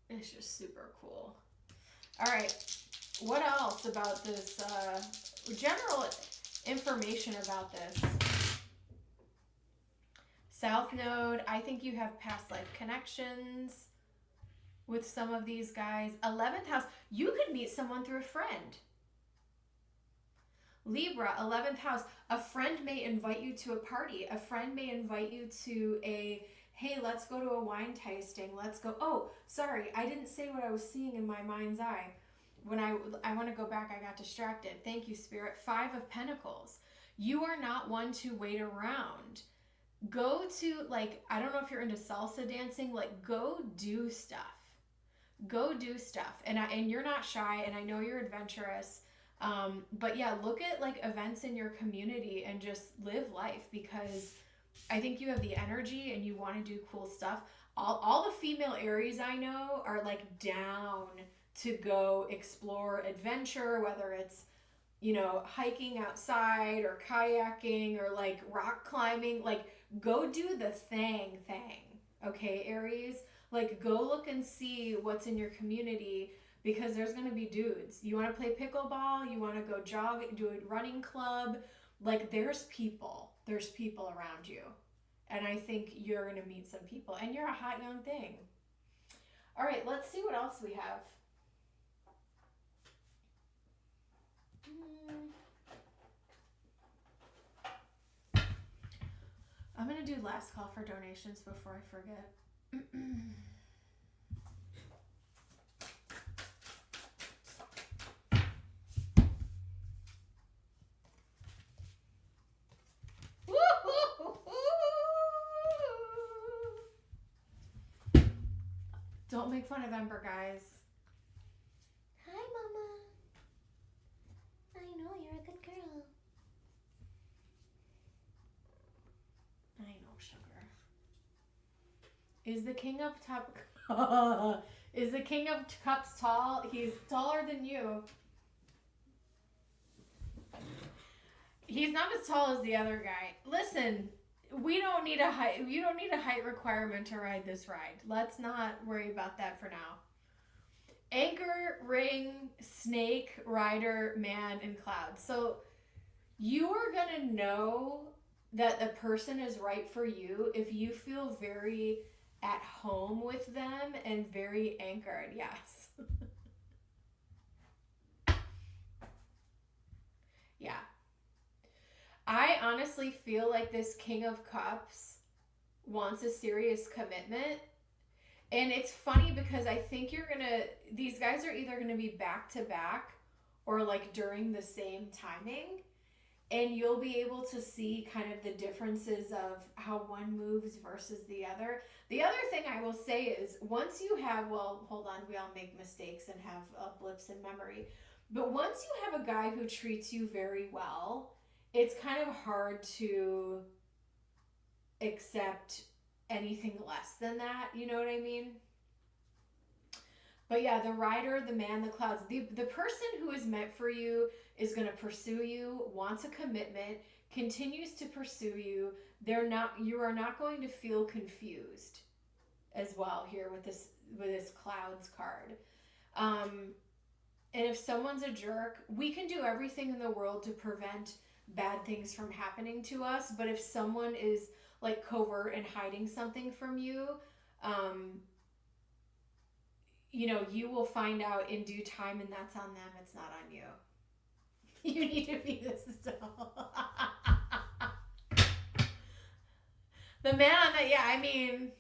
it's just super cool. All right, what else about this general information about this? South Node, I think you have past life connections with some of these guys. 11th house, you could meet someone through a friend. Libra, 11th house, a friend may invite you to a party. A friend may invite you to a, hey, let's go to a wine tasting. Let's go. Oh, sorry, I didn't say what I was seeing in my mind's eye. When I want to go back, I got distracted. Thank you, Spirit. 5 of Pentacles. You are not one to wait around. Go to, like, I don't know if you're into salsa dancing, like, go do stuff. Go do stuff. And you're not shy, and I know you're adventurous. But yeah, look at like events in your community and just live life, because I think you have the energy and you want to do cool stuff. All the female Aries I know are like down to go explore adventure, whether it's, you know, hiking outside or kayaking or like rock climbing. Like, go do the thing. Okay, Aries? Like, go look and see what's in your community, because there's going to be dudes. You want to play pickleball, you want to go jog, do a running club. Like, there's people around you. And I think you're going to meet some people, and you're a hot young thing. All right, let's see what else we have. I'm going to do last call for donations before I forget. Don't make fun of Ember, guys. Hi, Mama. I know, you're a good girl. I know, sugar. Is the King of Is the King of Cups tall? He's taller than you. He's not as tall as the other guy. Listen, we don't need a height. You don't need a height requirement to ride this ride. Let's not worry about that for now. Anchor, ring, snake, rider, man, and cloud. So you are going to know that the person is right for you if you feel very at home with them and very anchored. Yes. Yeah. I honestly feel like this King of Cups wants a serious commitment. And it's funny because I think these guys are either going to be back to back or like during the same timing. And you'll be able to see kind of the differences of how one moves versus the other. The other thing I will say is, once you have, well, hold on, we all make mistakes and have blips in memory. But once you have a guy who treats you very well, it's kind of hard to accept anything less than that. You know what I mean? But yeah, the rider, the man, the clouds, the person who is meant for you is going to pursue you, wants a commitment, continues to pursue you. You are not going to feel confused as well here with this clouds card. And if someone's a jerk, we can do everything in the world to prevent bad things from happening to us. But if someone is like covert and hiding something from you, you know, you will find out in due time, and that's on them. It's not on you. You need to be this doll. The man on that, yeah, I mean.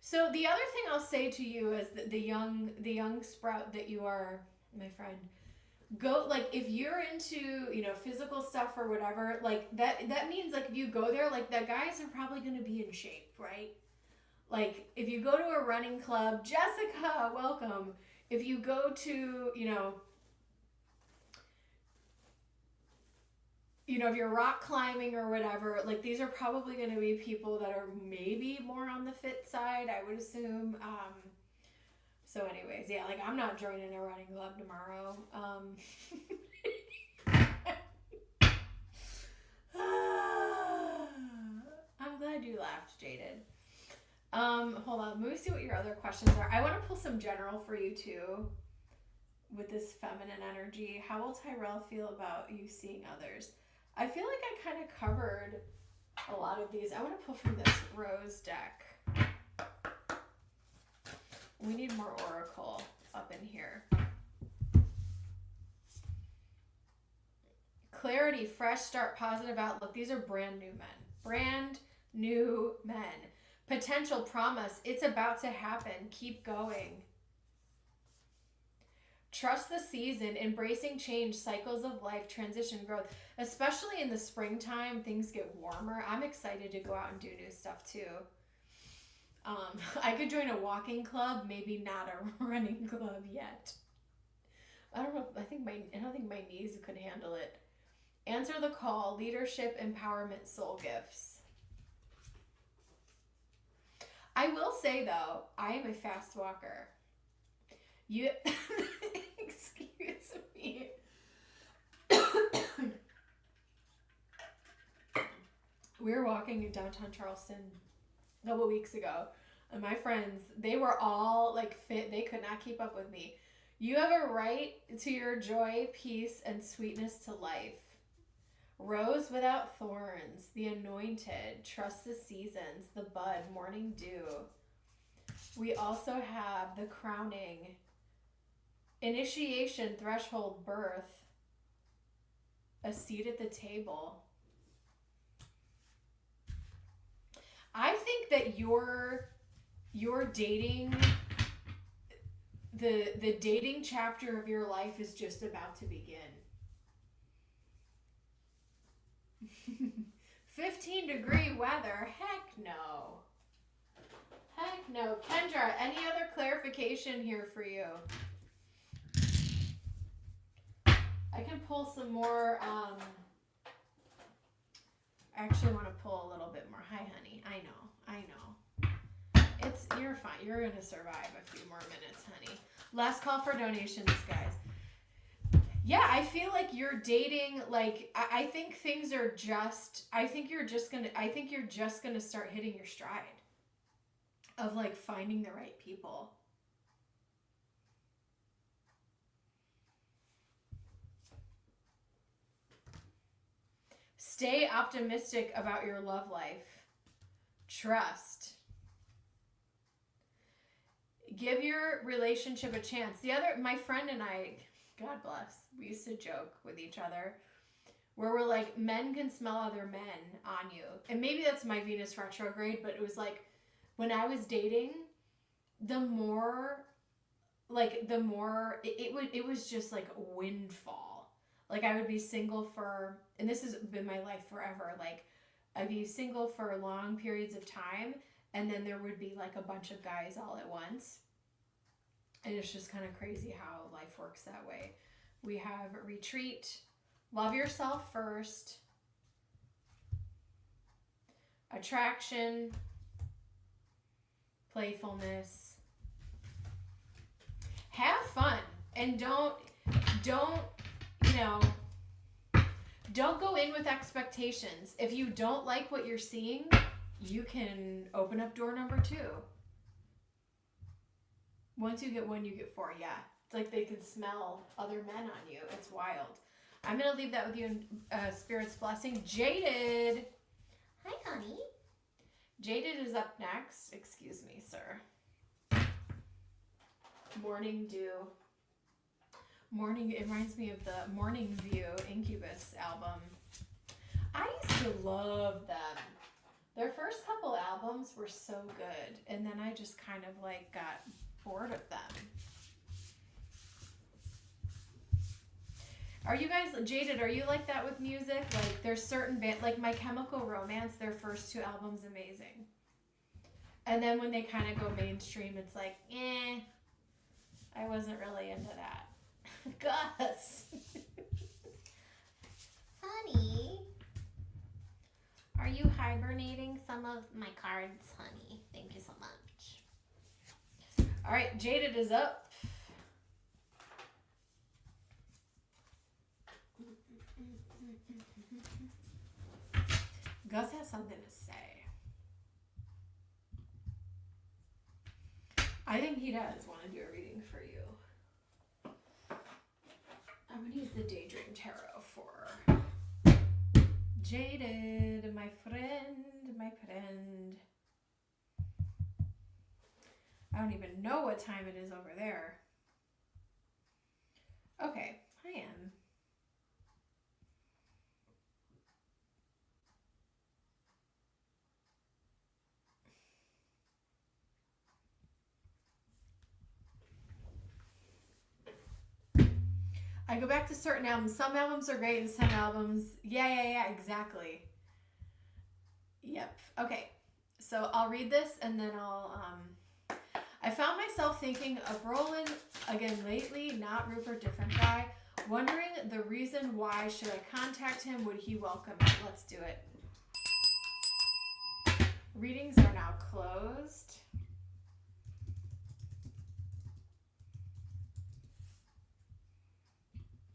So the other thing I'll say to you is that the young sprout that you are, my friend, go, like, if you're into, you know, physical stuff or whatever, like, that means, like, if you go there, like, the guys are probably going to be in shape, right? Like, if you go to a running club, Jessica, welcome. If you go to, you know, if you're rock climbing or whatever, like, these are probably going to be people that are maybe more on the fit side, I would assume. So anyways, yeah, like, I'm not joining a running club tomorrow. I'm glad you laughed, Jaded. Hold on, let me see what your other questions are. I want to pull some general for you too with this feminine energy. How will Tyrell feel about you seeing others? I feel like I kind of covered a lot of these. I want to pull from this rose deck. We need more oracle up in here. Clarity, fresh start, positive outlook. These are brand new men. Brand new men. Potential, promise. It's about to happen. Keep going. Trust the season, embracing change, cycles of life, transition, growth. Especially in the springtime, things get warmer. I'm excited to go out and do new stuff too. I could join a walking club, maybe not a running club yet. I don't know. I don't think my knees could handle it. Answer the call, leadership, empowerment, soul gifts. I will say though, I am a fast walker. Excuse me. We were walking in downtown Charleston a couple weeks ago, and my friends, they were all like fit. They could not keep up with me. You have a right to your joy, peace, and sweetness to life. Rose without thorns, the anointed, trust the seasons, the bud, morning dew. We also have the crowning, initiation, threshold, birth, a seat at the table. I think that your dating, the dating chapter of your life is just about to begin. 15-degree weather, heck no. Heck no. Kendra, any other clarification here for you? I can pull some more, I actually want to pull a little bit more. Hi, honey. I know. You're fine. You're going to survive a few more minutes, honey. Last call for donations, guys. Yeah, I feel like you're dating, like, I think things are just, I think you're just gonna start hitting your stride of, like, finding the right people. Stay optimistic about your love life. Trust. Give your relationship a chance. My friend and I, God bless, we used to joke with each other where we're like, men can smell other men on you. And maybe that's my Venus retrograde, but it was like, when I was dating, the more, it was just like a windfall. Like, I would be single for, and this has been my life forever, like, I'd be single for long periods of time, and then there would be like a bunch of guys all at once. And it's just kind of crazy how life works that way. We have retreat, love yourself first, attraction, playfulness. Have fun, and don't go in with expectations. If you don't like what you're seeing, you can open up door number 2. Once you get 1, you get 4. Yeah. It's like they can smell other men on you. It's wild. I'm going to leave that with you in Spirit's blessing. Jaded. Hi, honey. Jaded is up next. Excuse me, sir. Morning dew. Morning, it reminds me of the Morning View Incubus album. I used to love them. Their first couple albums were so good, and then I just kind of like got bored of them. Are you guys, Jaded, are you like that with music? Like there's certain band, like My Chemical Romance, their first 2 albums, amazing. And then when they kind of go mainstream, it's like, I wasn't really into that. Gus. Honey. Are you hibernating some of my cards, honey? Thank you so much. All right, Jaded is up. Gus has something to say. I think he does want to do a reading for you. I'm going to use the Daydream Tarot for Jaded, my friend, my friend. I don't even know what time it is over there. Okay, I am. I go back to certain albums. Some albums are great and some albums, yeah, exactly. Yep. Okay. So I'll read this and then I found myself thinking of Roland again lately, not Rupert, different guy, wondering the reason why. Should I contact him? Would he welcome it? Let's do it. Readings are now closed.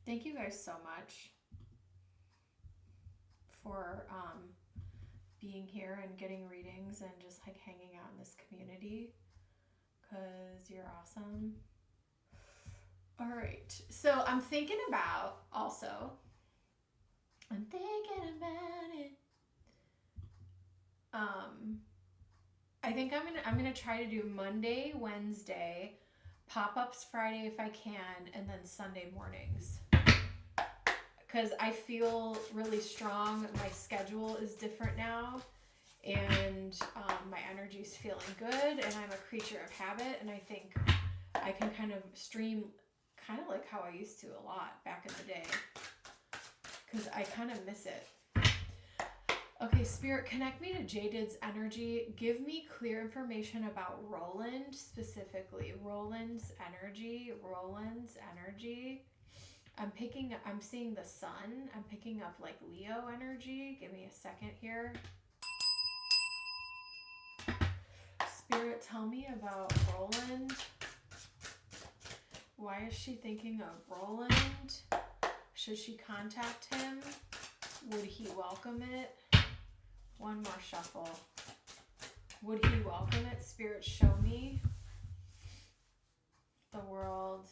Thank you guys so much for being here and getting readings and just like hanging out in this community, because you're awesome. All right, so I'm thinking about it. I think I'm gonna try to do Monday, Wednesday, pop-ups Friday if I can, and then Sunday mornings. Because I feel really strong. My schedule is different now, and my energy's feeling good, and I'm a creature of habit, and I think I can kind of stream kind of like how I used to a lot back in the day, because I kind of miss it. Okay, Spirit, connect me to Jaded's energy. Give me clear information about Roland, specifically. Roland's energy. I'm seeing the sun. I'm picking up like Leo energy. Give me a second here. Spirit, tell me about Roland. Why is she thinking of Roland? Should she contact him? Would he welcome it? One more shuffle. Would he welcome it? Spirit, show me the world.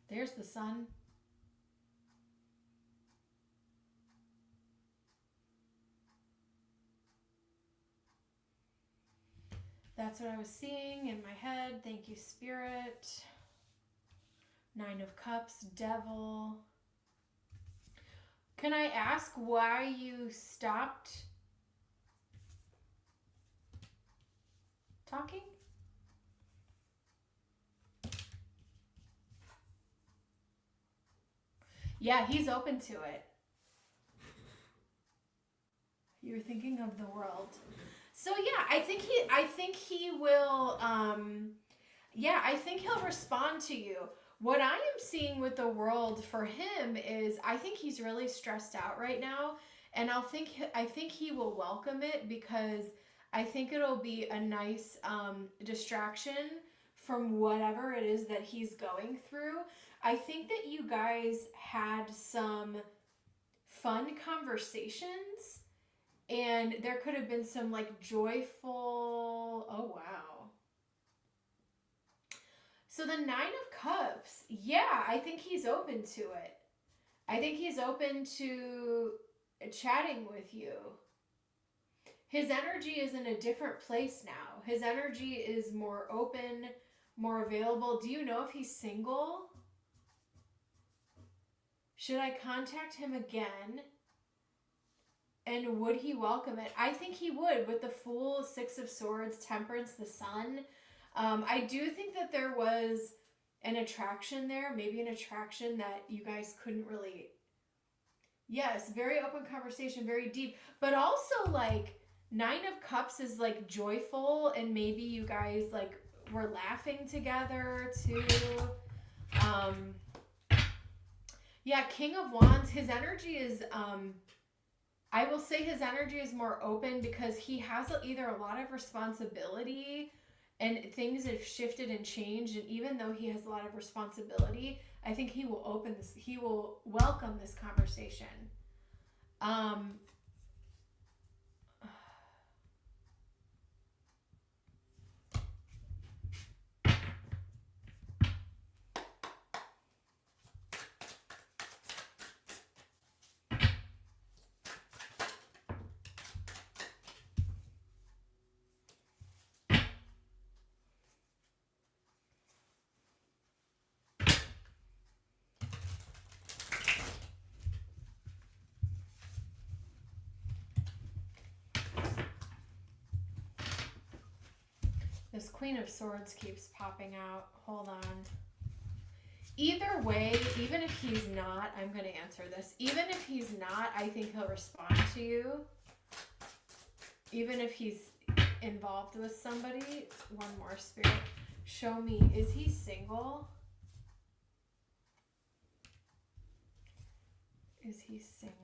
There's the sun. That's what I was seeing in my head. Thank you, Spirit. 9 of Cups, Devil. Can I ask why you stopped talking? Yeah, he's open to it. You're thinking of the world. So yeah, I think he will, I think he'll respond to you. What I am seeing with the world for him is I think he's really stressed out right now, and I think he will welcome it, because I think it'll be a nice distraction from whatever it is that he's going through. I think that you guys had some fun conversations, and there could have been some like joyful, oh wow. So the 9 of Cups, yeah, I think he's open to it. I think he's open to chatting with you. His energy is in a different place now. His energy is more open, more available. Do you know if he's single? Should I contact him again? And would he welcome it? I think he would, with the Fool, 6 of Swords, Temperance, the Sun. I do think that there was an attraction there, maybe an attraction that you guys couldn't really... Yes, very open conversation, very deep. But also, like, 9 of Cups is, like, joyful, and maybe you guys, like, were laughing together, too. Yeah, King of Wands, his energy is... I will say his energy is more open because he has either a lot of responsibility and things have shifted and changed. And even though he has a lot of responsibility, I think he will welcome this conversation. This Queen of Swords keeps popping out. Hold on. Either way, even if he's not, I'm going to answer this. Even if he's not, I think he'll respond to you. Even if he's involved with somebody. One more, Spirit. Show me, is he single? Is he single?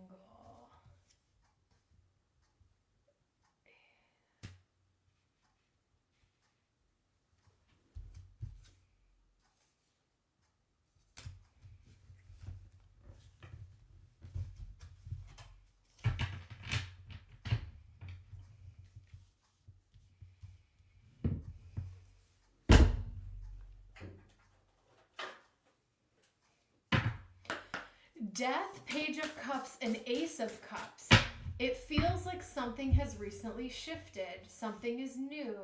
Death, Page of Cups, and Ace of Cups. It feels like something has recently shifted. Something is new.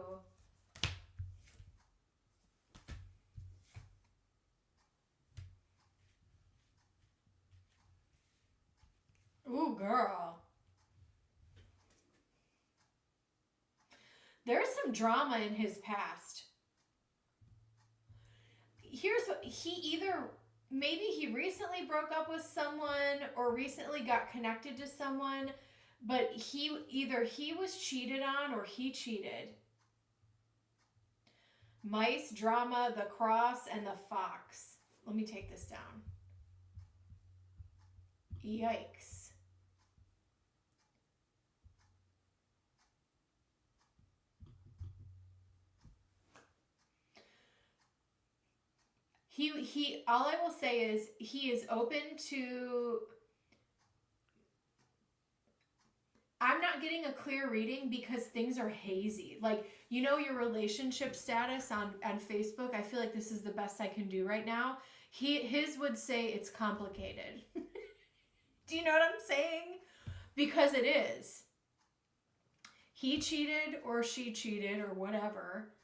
Ooh, girl. There's some drama in his past. Here's what he either... Maybe he recently broke up with someone or recently got connected to someone, but either he was cheated on or he cheated. Mice, drama, the cross, and the fox. Let me take this down. Yikes. He all I will say is he is open to... I'm not getting a clear reading because things are hazy. Like, you know, your relationship status on Facebook, I feel like this is the best I can do right now. His would say it's complicated. Do you know what I'm saying? Because it is. He cheated or she cheated or whatever.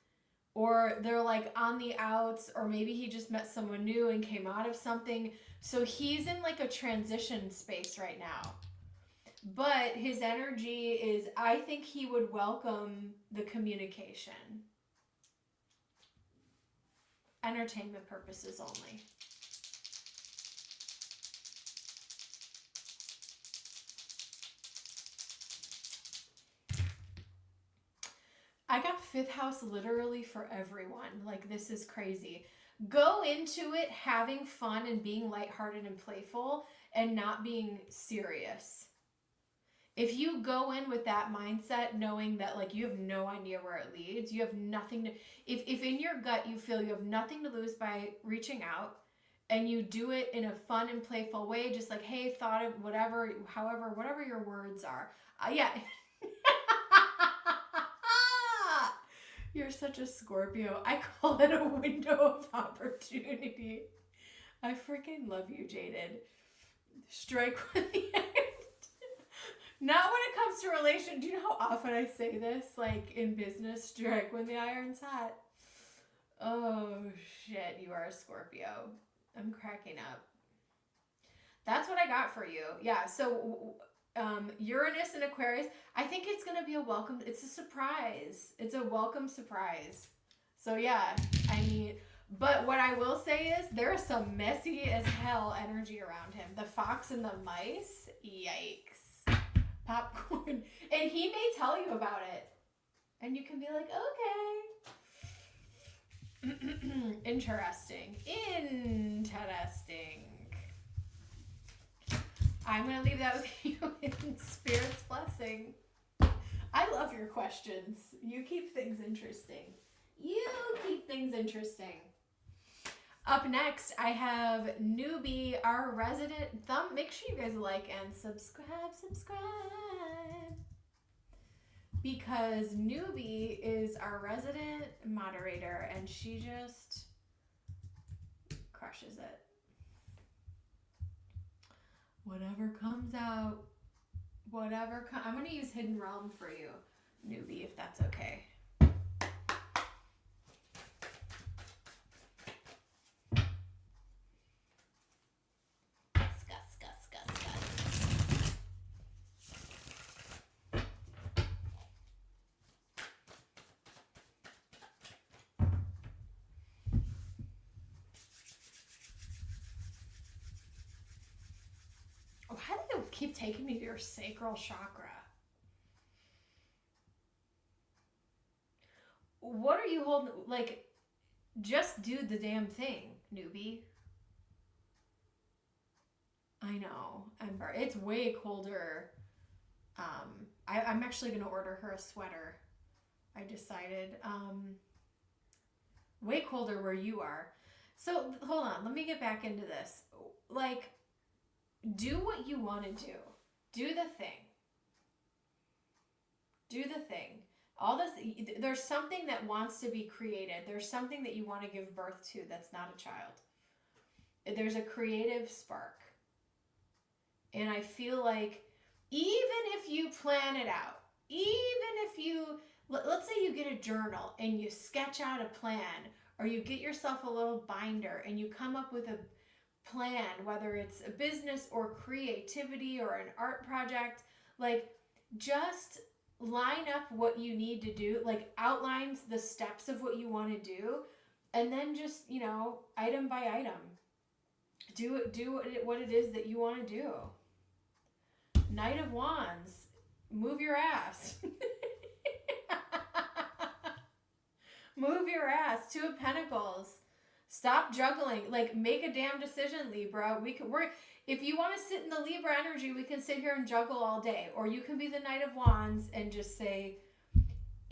Or they're like on the outs, or maybe he just met someone new and came out of something. So he's in like a transition space right now. But his energy is, I think he would welcome the communication. Entertainment purposes only. I got 5th house literally for everyone. Like, this is crazy. Go into it having fun and being lighthearted and playful and not being serious. If you go in with that mindset knowing that, like, you have no idea where it leads, you have nothing to... If in your gut you feel you have nothing to lose by reaching out, and you do it in a fun and playful way, just like, hey, thought of whatever, however, whatever your words are. Yeah. You're such a Scorpio. I call it a window of opportunity. I freaking love you, Jaded. Strike when the iron. Not when it comes to relation. Do you know how often I say this? Like in business, strike when the iron's hot. Oh shit, you are a Scorpio. I'm cracking up. That's what I got for you. Yeah, so Uranus and Aquarius, I think it's going to be a welcome, it's a surprise. It's a welcome surprise. So yeah, I mean, but what I will say is there is some messy as hell energy around him. The fox and the mice, yikes. Popcorn. And he may tell you about it. And you can be like, okay. Interesting. Interesting. I'm going to leave that with you in Spirit's blessing. I love your questions. You keep things interesting. You keep things interesting. Up next, I have Newbie, our resident thumb. Make sure you guys like and subscribe. Because Newbie is our resident moderator and she just crushes it. Whatever comes out, I'm going to use Hidden Realm for you, Newbie, if that's okay. Why do they keep taking me to your sacral chakra? What are you holding? Like, just do the damn thing, Newbie. I know, Ember. It's way colder. I'm actually going to order her a sweater. I decided. Way colder where you are. So, hold on. Let me get back into this. Like, do what you want to do. Do the thing. Do the thing. All this, there's something that wants to be created. There's something that you want to give birth to that's not a child. There's a creative spark. And I feel like even if you plan it out, even if you, let's say you get a journal and you sketch out a plan, or you get yourself a little binder and you come up with a plan, whether it's a business or creativity or an art project, like just line up what you need to do, like outlines the steps of what you want to do, and then just, you know, item by item, do what it is that you want to do. Knight of Wands, move your ass. Move your ass. Two of Pentacles. Stop juggling. Like, make a damn decision, Libra. If you want to sit in the Libra energy, we can sit here and juggle all day. Or you can be the Knight of Wands and just say,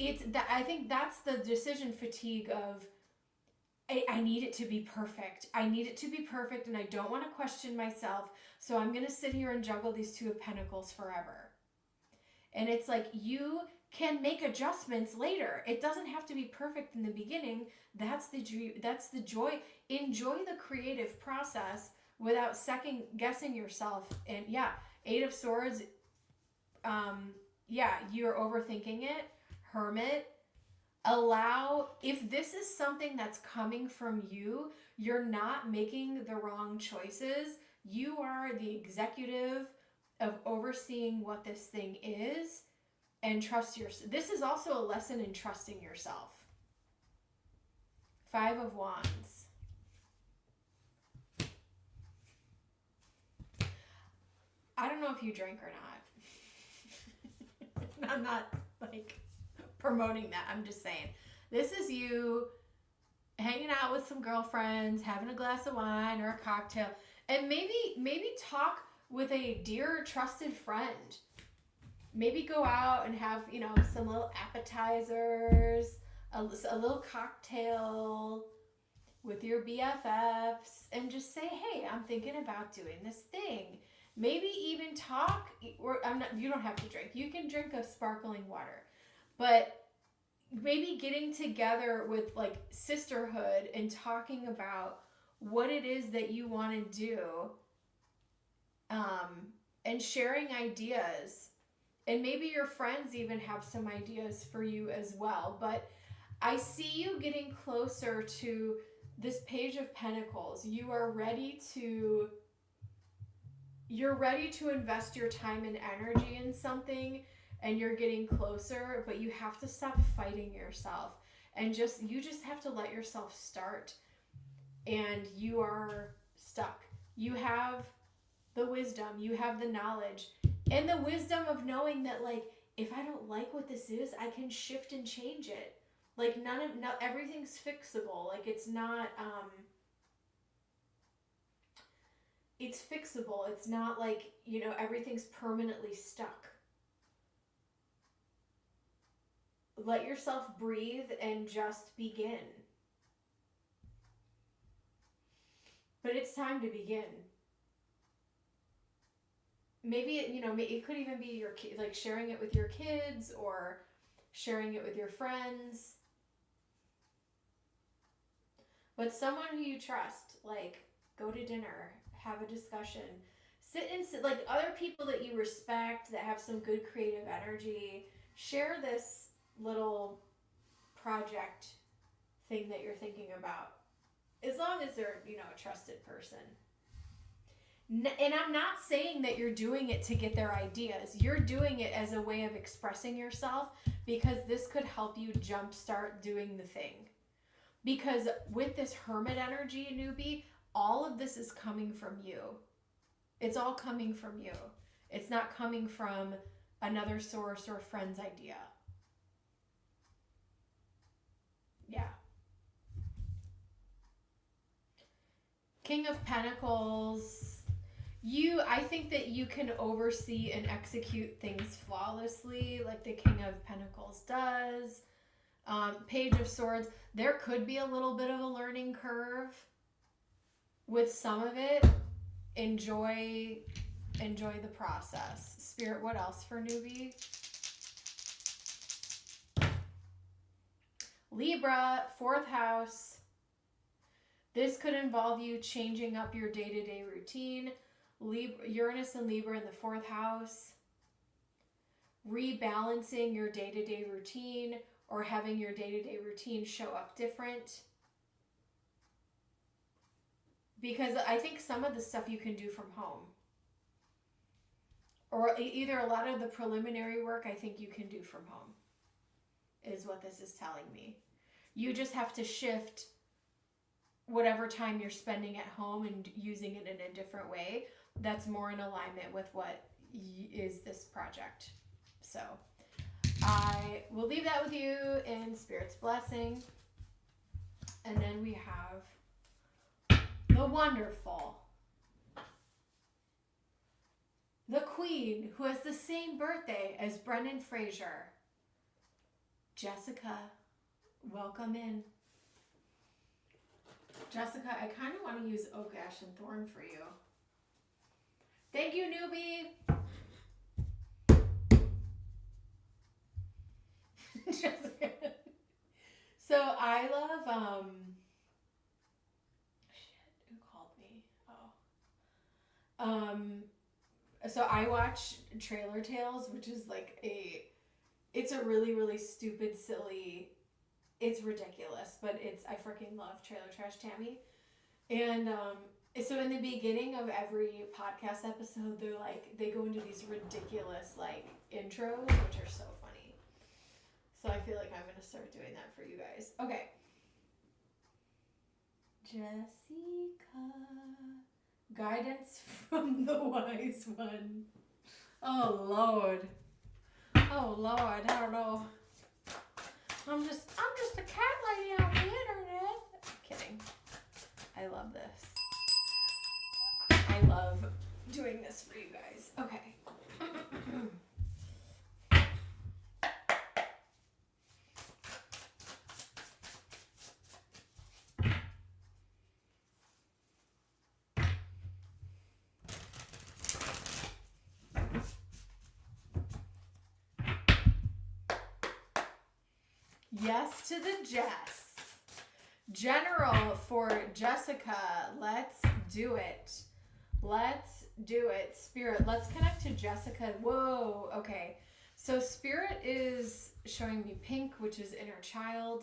I think that's the decision fatigue of, I need it to be perfect. I need it to be perfect and I don't want to question myself. So I'm going to sit here and juggle these Two of Pentacles forever. And it's like, you can make adjustments later. It doesn't have to be perfect in the beginning. That's the joy. Enjoy the creative process without second guessing yourself. And yeah, Eight of Swords. Yeah, you're overthinking it. Hermit. Allow, if this is something that's coming from you, you're not making the wrong choices. You are the executive of overseeing what this thing is, and trust yourself. This is also a lesson in trusting yourself. Five of Wands. I don't know if you drink or not. I'm not like promoting that. I'm just saying, this is you hanging out with some girlfriends, having a glass of wine or a cocktail, and maybe talk with a dear trusted friend. Maybe go out and have, you know, some little appetizers, a little cocktail with your BFFs, and just say, hey, I'm thinking about doing this thing. Maybe even talk, or you don't have to drink. You can drink a sparkling water. But maybe getting together with like sisterhood and talking about what it is that you want to do, and sharing ideas. And maybe your friends even have some ideas for you as well. But I see you getting closer to this Page of Pentacles. You're ready to invest your time and energy in something, and you're getting closer, but you have to stop fighting yourself, and you just have to let yourself start. And you are stuck. You have the wisdom, you have the knowledge, and the wisdom of knowing that, like, if I don't like what this is, I can shift and change it. Like, everything's fixable. Like, it's not, it's fixable. It's not like, everything's permanently stuck. Let yourself breathe and just begin. But it's time to begin. Maybe it could even be like sharing it with your kids or sharing it with your friends. But someone who you trust, like, go to dinner, have a discussion, sit like other people that you respect, that have some good creative energy. Share this little project thing that you're thinking about, as long as they're, a trusted person. And I'm not saying that you're doing it to get their ideas. You're doing it as a way of expressing yourself, because this could help you jumpstart doing the thing. Because with this Hermit energy, newbie, all of this is coming from you. It's all coming from you. It's not coming from another source or a friend's idea. Yeah. King of Pentacles. I think that you can oversee and execute things flawlessly, like the King of Pentacles does. Page of Swords. There could be a little bit of a learning curve with some of it. Enjoy the process. Spirit, what else for newbie? Libra, 4th house. This could involve you changing up your day-to-day routine. Uranus and Libra in the 4th house. Rebalancing your day-to-day routine, or having your day-to-day routine show up different. Because I think some of the stuff you can do from home. Or either a lot of the preliminary work I think you can do from home, is what this is telling me. You just have to shift whatever time you're spending at home and using it in a different way that's more in alignment with what is this project. So I will leave that with you in Spirit's blessing. And then we have the wonderful, the Queen, who has the same birthday as Brendan Fraser. Jessica, welcome in. Jessica, I kind of want to use Oak, Ash, and Thorn for you. Thank you, newbie. Jessica. So I love, shit, who called me? So I watch Trailer Tales, which is like it's a really, really stupid, silly, it's ridiculous, but I freaking love Trailer Trash Tammy. And so in the beginning of every podcast episode, they go into these ridiculous like intros, which are so funny. So I feel like I'm gonna start doing that for you guys. Okay. Jessica. Guidance from the wise one. Oh Lord. Oh Lord, I don't know. I'm just a cat lady on the internet. I'm kidding. I love this. I love doing this for you guys. Okay. Yes to the Jess. General for Jessica. Let's do it. Let's do it. Spirit, let's connect to Jessica. Whoa, okay. So Spirit is showing me pink, which is inner child.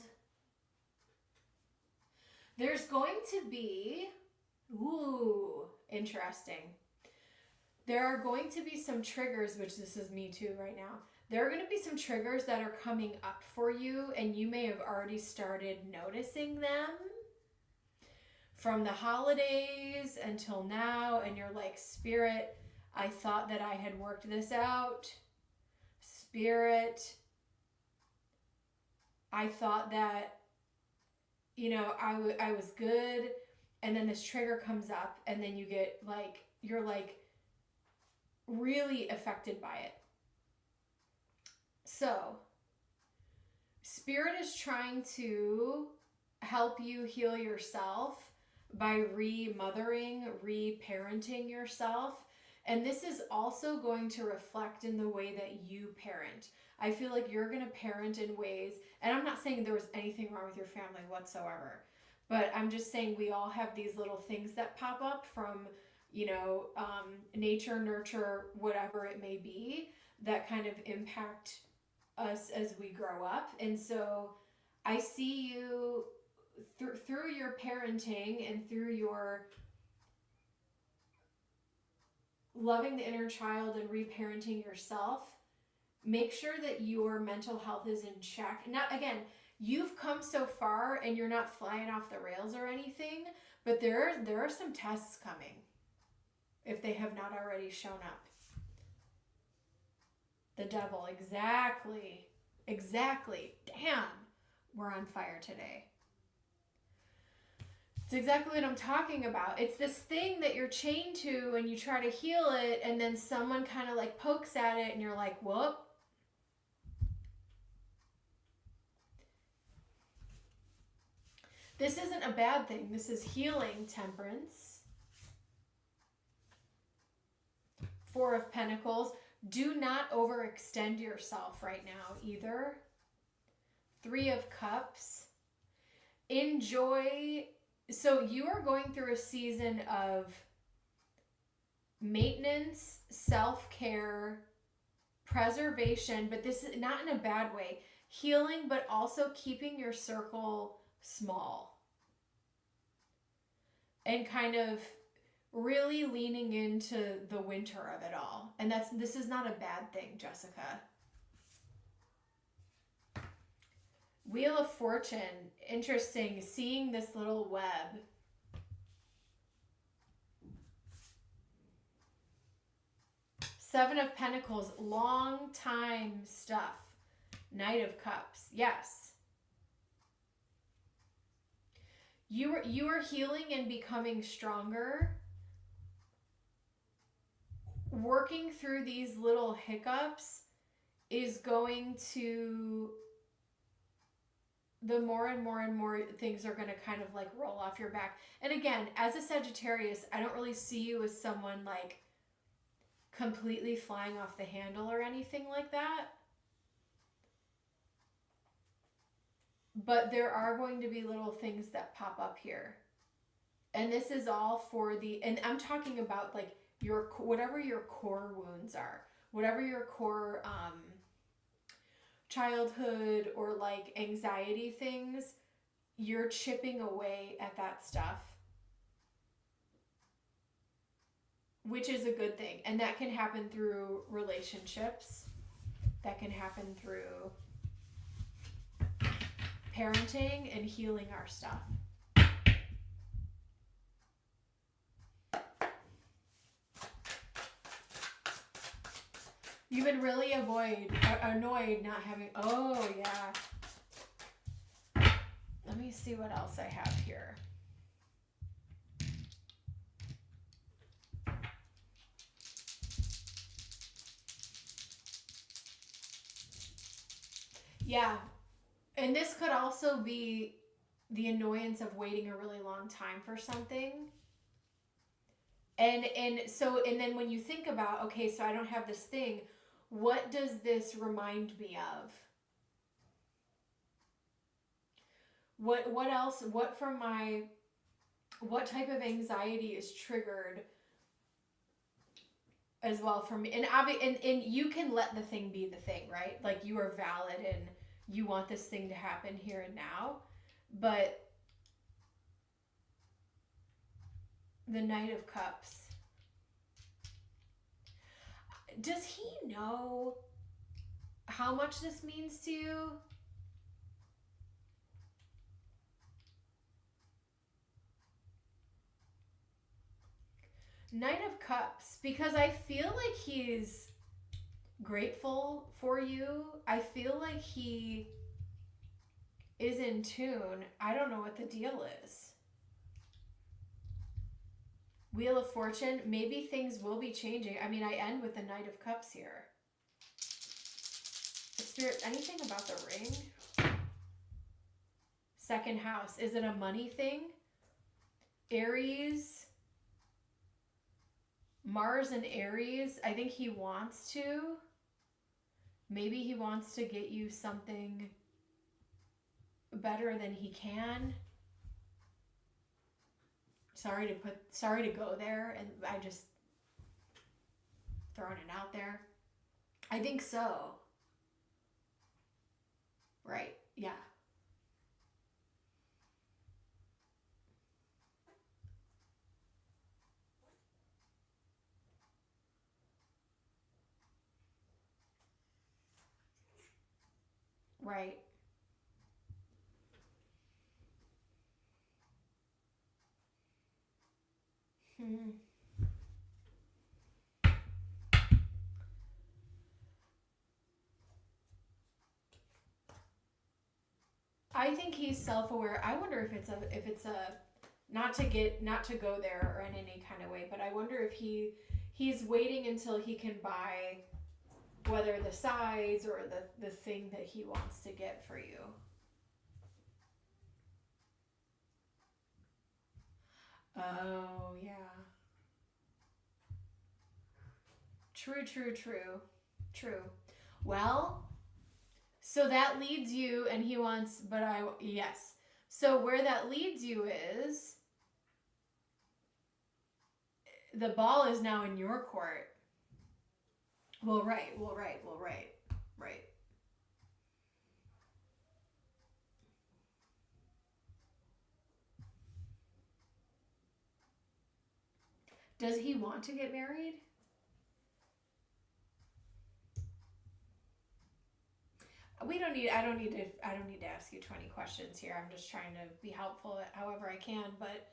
There's going to be, ooh, interesting. There are going to be some triggers, which this is me too right now. There are going to be some triggers that are coming up for you, and you may have already started noticing them from the holidays until now, and you're like, Spirit, I thought that I had worked this out. Spirit, I thought that, you know, I was good, and then this trigger comes up, and then you get like, you're like really affected by it. So, Spirit is trying to help you heal yourself by re-mothering, re-parenting yourself. And this is also going to reflect in the way that you parent. I feel like you're going to parent in ways, and I'm not saying there was anything wrong with your family whatsoever, but I'm just saying we all have these little things that pop up from, you know, nature, nurture, whatever it may be, that kind of impact us as we grow up. And so I see you through your parenting and through your loving the inner child and reparenting yourself, make sure that your mental health is in check. Not, again, you've come so far and you're not flying off the rails or anything, but there are some tests coming if they have not already shown up. The devil, exactly. Damn, we're on fire today. It's exactly what I'm talking about. It's this thing that you're chained to and you try to heal it, and then someone kind of like pokes at it and you're like, whoop. This isn't a bad thing. This is healing, Temperance. Four of Pentacles. Do not overextend yourself right now either. Three of Cups. Enjoy. So you are going through a season of maintenance, self-care, preservation, but this is not in a bad way. Healing, but also keeping your circle small. And kind of really leaning into the winter of it all. And this is not a bad thing, Jessica. Wheel of Fortune. Interesting. Seeing this little web. Seven of Pentacles. Long time stuff. Knight of Cups. Yes. You are healing and becoming stronger. Working through these little hiccups is going to, the more and more things are going to kind of like roll off your back. And again, as a Sagittarius, I don't really see you as someone like completely flying off the handle or anything like that. But there are going to be little things that pop up here. And this is all for the, and I'm talking about like your, whatever your core wounds are, whatever your core childhood or like anxiety things, you're chipping away at that stuff, which is a good thing. And that can happen through relationships, that can happen through parenting and healing our stuff. You've been really annoyed not having, oh yeah. Let me see what else I have here. Yeah, and this could also be the annoyance of waiting a really long time for something. And then when you think about, okay, so I don't have this thing, what does this remind me of? What else? What type of anxiety is triggered as well for me? And you can let the thing be the thing, right? Like, you are valid and you want this thing to happen here and now. But the Knight of Cups. Does he know how much this means to you? Knight of Cups, because I feel like he's grateful for you. I feel like he is in tune. I don't know what the deal is. Wheel of Fortune, maybe things will be changing. I mean, I end with the Knight of Cups here. Spirit, anything about the ring? Second house, is it a money thing? Aries, Mars and Aries, I think he wants to. Maybe he wants to get you something better than he can. Sorry to go there, and I just throwing it out there. I think so. Right, yeah. Right. I think he's self-aware. I wonder if it's a not to go there or in any kind of way, but I wonder if he's waiting until he can buy whether the size or the thing that he wants to get for you. Oh, yeah. True. Well, so that leads you, and he wants, yes. So where that leads you is, the ball is now in your court. Well, right. Does he want to get married? I don't need to ask you 20 questions here. I'm just trying to be helpful however I can, but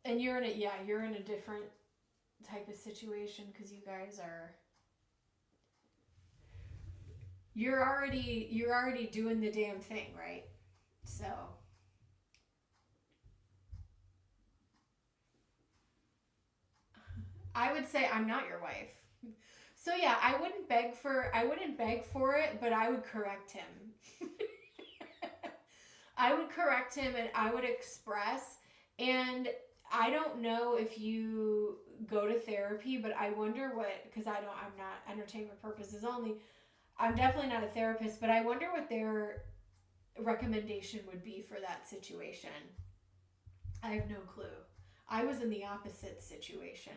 and you're in a different type of situation, because you guys are, you're already doing the damn thing, right? So I would say I'm not your wife. So yeah, I wouldn't beg for it, but I would correct him. I would correct him, and I would express, and I don't know if you go to therapy, but I wonder because I'm not, entertainment purposes only, I'm definitely not a therapist, but I wonder what their recommendation would be for that situation. I have no clue. I was in the opposite situation.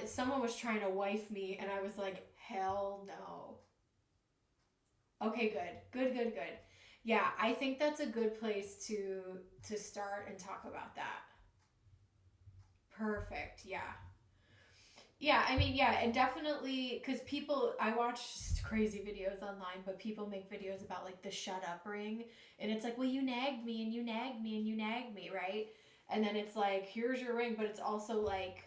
Someone was trying to wife me, and I was like, hell no. Okay, good. Yeah, I think that's a good place to start and talk about that. Perfect, yeah. Yeah, I mean, yeah, and definitely, because I watch crazy videos online, but people make videos about, like, the shut up ring, and it's like, well, you nagged me, and you nagged me, and you nagged me, right? And then it's like, here's your ring, but it's also like,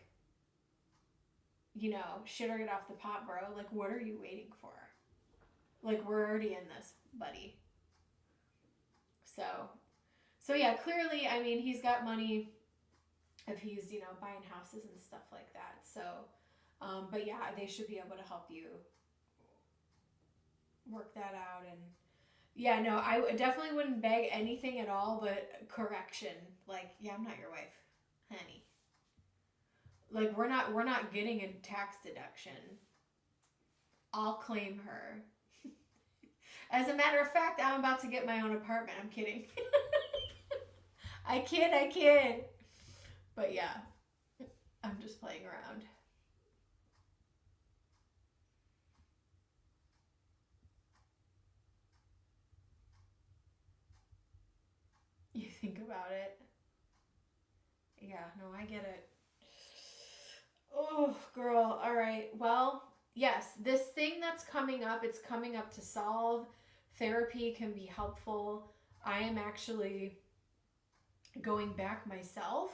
shit or get off the pot, bro. Like, what are you waiting for? Like, we're already in this, buddy. So yeah, clearly, I mean, he's got money if he's, buying houses and stuff like that. So, but yeah, they should be able to help you work that out. And yeah, no, I definitely wouldn't beg anything at all, but correction. Like, yeah, I'm not your wife, honey. Like, we're not getting a tax deduction. I'll claim her. As a matter of fact, I'm about to get my own apartment. I'm kidding. I kid. But yeah, I'm just playing around. You think about it. Yeah, no, I get it. Oh, girl. All right. Well, yes, this thing that's coming up, it's coming up to solve. Therapy can be helpful. I am actually going back myself,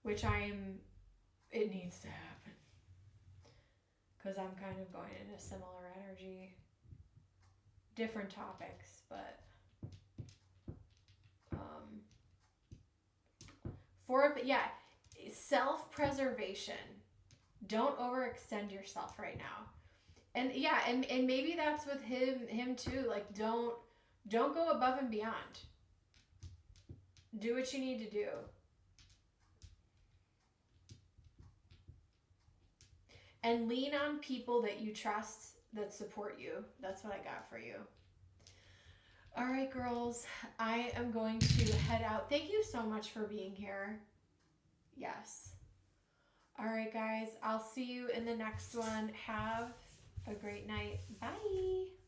which it needs to happen. Because I'm kind of going into similar energy. Different topics, but self-preservation. Don't overextend yourself right now. And yeah, and maybe that's with him too. Like don't go above and beyond. Do what you need to do. And lean on people that you trust, that support you. That's what I got for you. All right, girls, I am going to head out. Thank you so much for being here. Yes. All right, guys, I'll see you in the next one. Have a great night. Bye.